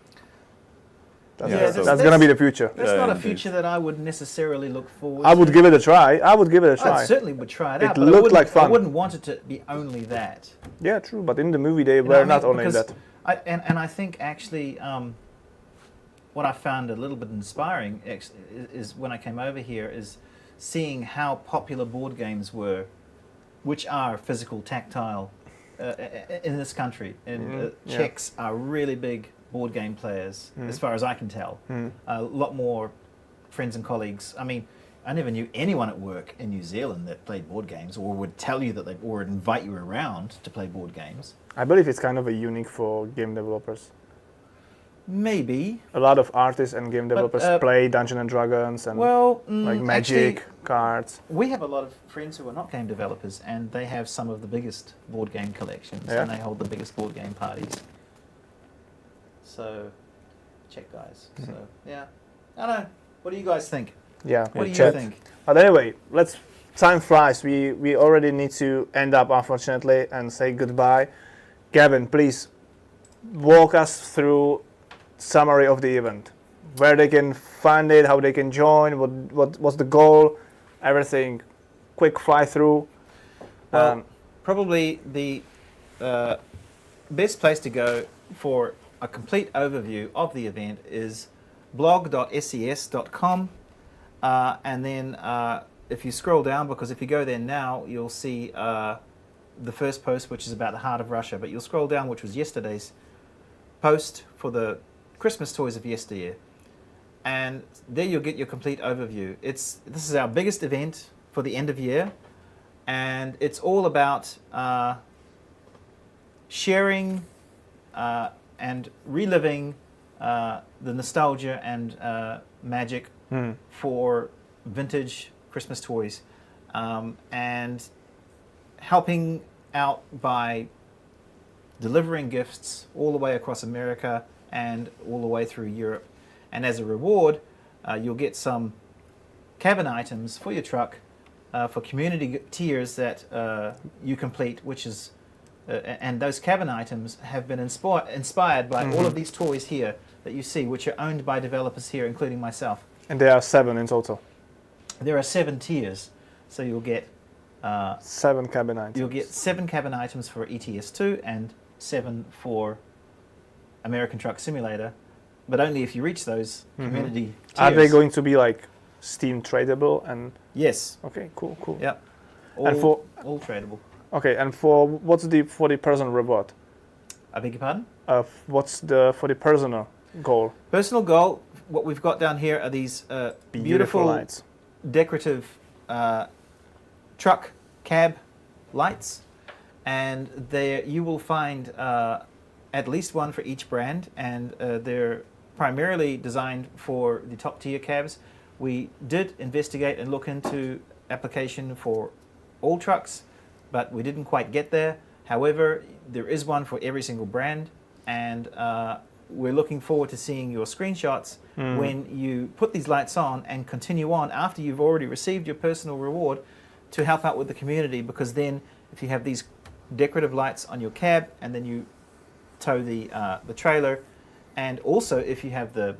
That's, Yeah, that's, so- that's gonna be the future. That's Yeah, not a indeed. future that I would necessarily look forward. I would to. give it a try. I would give it a I try. certainly would try it It out. But looked I wouldn't, like fun. I wouldn't want it to be only that. Yeah, true. But in the movie, they You know were what I not mean? only Because that. And I think actually what I found a little bit inspiring is when I came over here is seeing how popular board games were, which are physical, tactile, in this country. And Yeah. Czechs are really big board game players, as far as I can tell. A lot more friends and colleagues. I mean, I never knew anyone at work in New Zealand that played board games or would tell you that they or would invite you around to play board games. I believe it's kind of a unique for game developers. Maybe. A lot of artists and game developers play Dungeons and Dragons and Well, like actually, Magic cards. we have a lot of friends who are not game developers, and they have some of the biggest board game collections, Yeah. and they hold the biggest board game parties. So, check, guys. So, yeah. I don't know. What do you guys think? Yeah. What do you chat. think? But anyway, let's. Time flies. We already need to end up, unfortunately, and say goodbye. Gavin, please walk us through summary of the event, where they can find it, how they can join, what was the goal, everything. Quick fly through. Well, probably the best place to go for a complete overview of the event is blog.ses.com, and then if you scroll down, because if you go there now, you'll see the first post, which is about the heart of Russia, but you'll scroll down, which was yesterday's post for the Christmas Toys of Yesteryear, and there you'll get your complete overview. This is our biggest event for the end of year, and it's all about sharing and reliving the nostalgia and magic for vintage Christmas toys, and helping out by delivering gifts all the way across America and all the way through Europe. And as a reward, you'll get some cabin items for your truck for community tiers that you complete, which is and those cabin items have been inspired by all of these toys here that you see, which are owned by developers here, including myself. And there are 7 in total. There are 7 tiers, so you'll get 7 cabin items. You'll get 7 cabin items for ETS2 and 7 for American Truck Simulator, but only if you reach those community tiers. Are they going to be like Steam tradable? And Yes. okay, cool. Yep. And for all tradable. okay, and for what's the for the personal reward? I beg your pardon? What's for the personal goal? Personal goal, what we've got down here are these beautiful lights, decorative truck cab lights, and there you will find at least one for each brand, and they're primarily designed for the top tier cabs. We did investigate and look into application for all trucks, but we didn't quite get there. However, there is one for every single brand, and we're looking forward to seeing your screenshots when you put these lights on and continue on after you've already received your personal reward to help out with the community, because then if you have these decorative lights on your cab and then you tow the trailer, and also if you have the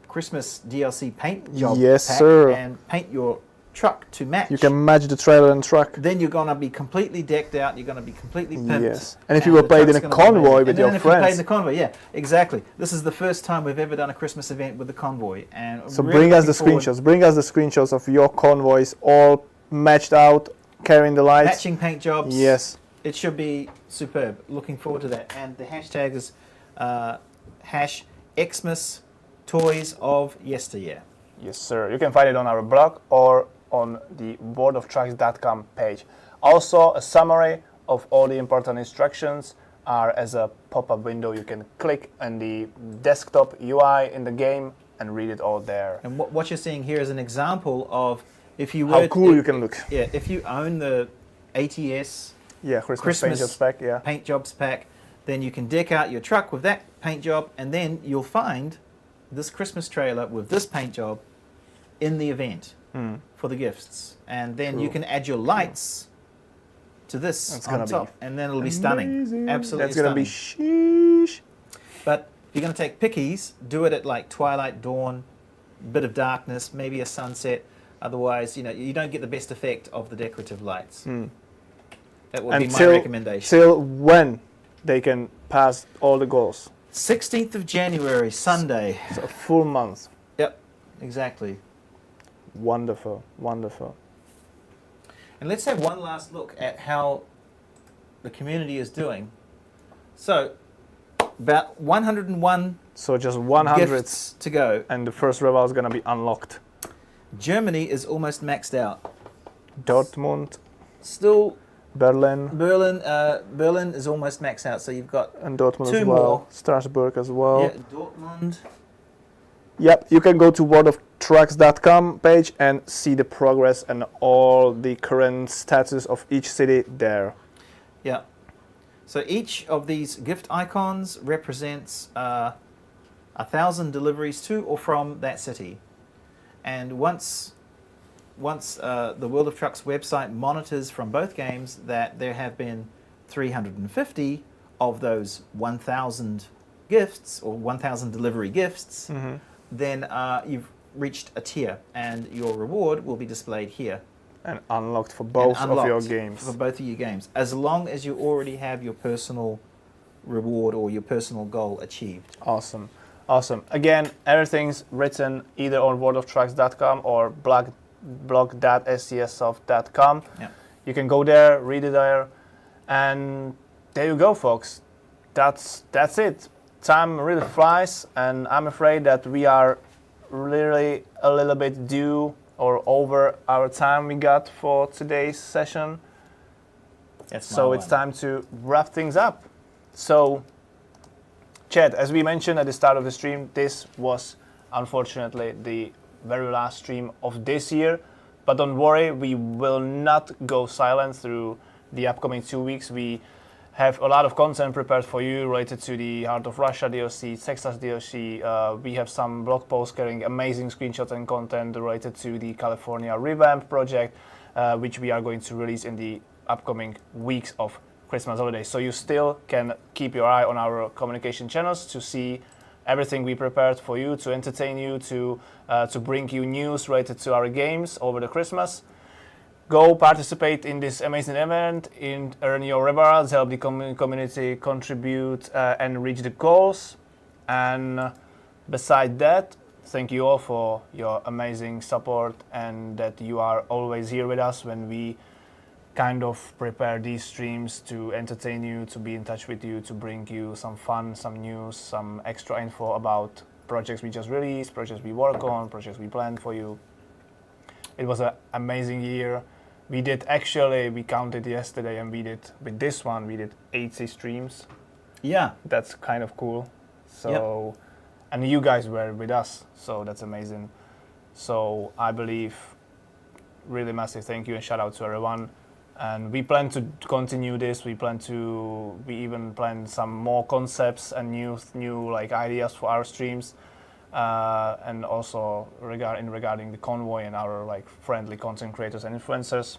Christmas DLC paint job Yes, pack sir. and paint your truck to match, you can match the trailer and truck. then you're going to be completely decked out, you're going to be completely pimped. Yes, and if you were playing in a truck's gonna be convoy amazing. with And your then if you play in friends, the convoy, yeah, exactly. This is the first time we've ever done a Christmas event with the convoy, and so really bring us the looking forward- screenshots. Bring us the screenshots of your convoys, all matched out, carrying the lights. matching paint jobs. Yes. It should be superb. Looking forward to that. And the hashtag is hash Xmas Toys of Yesteryear. Yes, sir. You can find it on our blog or on the worldoftrucks.com page. Also, a summary of all the important instructions are as a pop-up window. You can click on the desktop UI in the game and read it all there. And what you're seeing here is an example of if you were How cool you can look. Yeah, if you own the ATS Yeah, Christmas paint jobs pack, yeah. paint jobs pack, then you can deck out your truck with that paint job, and then you'll find this Christmas trailer with this paint job in the event for the gifts, and then you Cool. can add your lights to this That's on gonna be top, and then it'll be stunning. Amazing. Absolutely That's gonna be stunning. sheesh. But if you're going to take pickies, do it at like twilight, dawn, bit of darkness, maybe a sunset. Otherwise, you don't get the best effect of the decorative lights. That would be my recommendation. Till when they can pass all the goals? 16th of January, Sunday. So a full month. Yep, exactly. Wonderful, wonderful. And let's have one last look at how the community is doing. So, about 101 So just 100 gifts to go. and the first rebel is gonna be unlocked. Germany is almost maxed out. Dortmund, Still, Berlin, Berlin is almost maxed out. So you've got and Dortmund two as well. more. Strasbourg as well. yeah, Dortmund. Yep, you can go to worldoftrucks.com page and see the progress and all the current status of each city there. Yeah. So each of these gift icons represents 1,000 deliveries to or from that city. And once the World of Trucks website monitors from both games that there have been 350 of those 1,000 gifts or 1,000 delivery gifts, then you've reached a tier, and your reward will be displayed here. And unlocked for both And of your unlocked games. For both of your games, as long as you already have your personal reward or your personal goal achieved. Awesome. Awesome. Again, everything's written either on wordoftracks.com or blog.scssoft.com. Yeah. You can go there, read it there, and there you go, folks. That's it. Time really flies, and I'm afraid that we are really a little bit due or over our time we got for today's session. So it's time to wrap things up. So, Chad, as we mentioned at the start of the stream, this was unfortunately the very last stream of this year. But don't worry, we will not go silent through the upcoming 2 weeks. We have a lot of content prepared for you related to the Heart of Russia DLC, Texas DLC. We have some blog posts carrying amazing screenshots and content related to the California revamp project, which we are going to release in the upcoming weeks of Christmas holidays. So you still can keep your eye on our communication channels to see everything we prepared for you, to entertain you, to bring you news related to our games over the Christmas. Go participate in this amazing event, earn your rewards, help the community contribute and reach the goals. And beside that, thank you all for your amazing support and that you are always here with us when we kind of prepare these streams to entertain you, to be in touch with you, to bring you some fun, some news, some extra info about projects we just released, projects we work on, projects we planned for you. It was an amazing year. We counted yesterday, and with this one, we did 80 streams. Yeah. That's kind of cool. So, and you guys were with us, so that's amazing. So I believe, really massive thank you and shout out to everyone. And we plan to continue this. We even plan some more concepts and new like ideas for our streams. And also regarding the convoy and our like friendly content creators and influencers.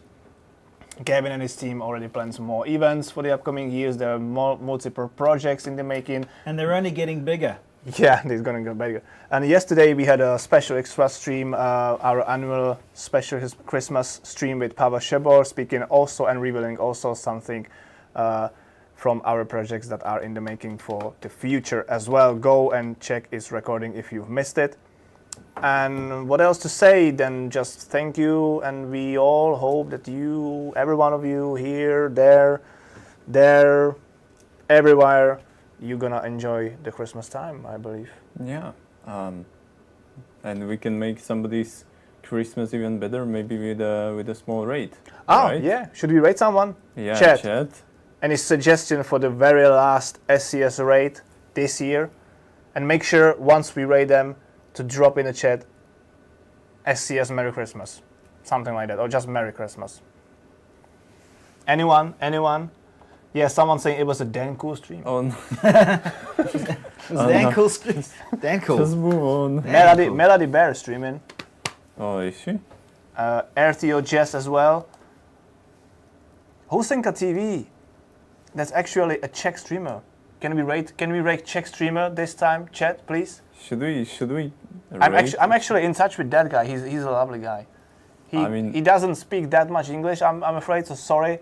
Gavin and his team already plans more events for the upcoming years. There are multiple projects in the making. And they're only getting bigger. Yeah, it's going to get bigger. And yesterday we had a special extra stream, our annual special Christmas stream with Pavel Shebor, speaking also and revealing also something from our projects that are in the making for the future as well. Go and check its recording if you've missed it. And what else to say than just thank you, and we all hope that you, every one of you here, there, everywhere, you're gonna enjoy the Christmas time, I believe. Yeah, and we can make somebody's Christmas even better, maybe with a small rate. Right? Yeah, should we rate someone? Yeah, Chat. Any suggestion for the very last SCS rate this year? And make sure once we rate them to drop in the chat SCS Merry Christmas, something like that, or just Merry Christmas. Anyone? Yeah, someone saying it was a Dan Cool stream. Oh no. It was Dan Cool. Dan Cool. Just move on. Melody Bear streaming. Oh, is she? RTO Jess as well. Husenka TV. That's actually a Czech streamer. Can we rate Czech streamer this time, chat, please? Should we? I'm actually in touch with that guy. He's a lovely guy. He doesn't speak that much English. I'm afraid, so sorry.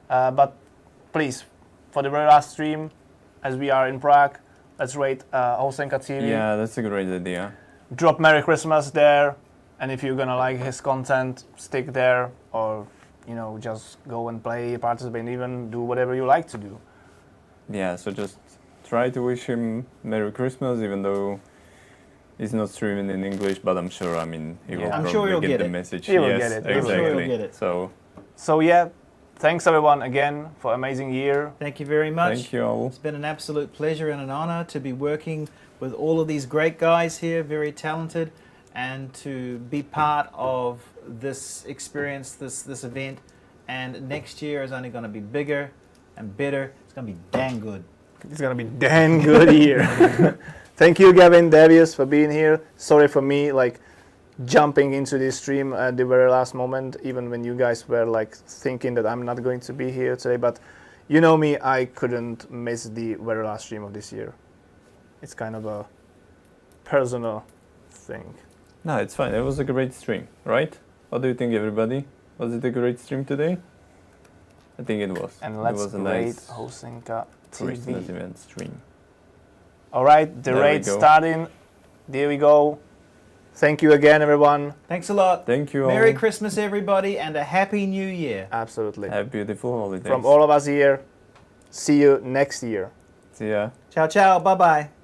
But please, for the very last stream, as we are in Prague, let's rate Husenka TV. Yeah, that's a great idea. Drop Merry Christmas there, and if you're gonna like his content, stick there, or just go and play, participate, even do whatever you like to do. Yeah, so just try to wish him Merry Christmas, even though he's not streaming in English, but I'm sure, he will probably get the message. He will yes, get it. Exactly. I'm sure he'll get it. So yeah, thanks everyone again for an amazing year. Thank you very much. Thank you all. It's been an absolute pleasure and an honor to be working with all of these great guys here, very talented, and to be part of this experience, this event. And next year is only going to be bigger and better. It's going to be dang good. It's going to be dang good year. Thank you, Gavin, Davius, for being here. Sorry for me, jumping into this stream at the very last moment, even when you guys were thinking that I'm not going to be here today. But you know me, I couldn't miss the very last stream of this year. It's kind of a personal thing. No, it's fine. It was a great stream, right? What do you think, everybody? Was it a great stream today? I think it was. And let's it was a rate nice... Husenka Christmas event stream. All right, the There we raid go. starting. There we go. Thank you again, everyone. Thanks a lot. Thank you all. Merry Christmas, everybody, and a Happy New Year. Absolutely. Have beautiful holidays. From all of us here, see you next year. See ya. Ciao, ciao. Bye-bye.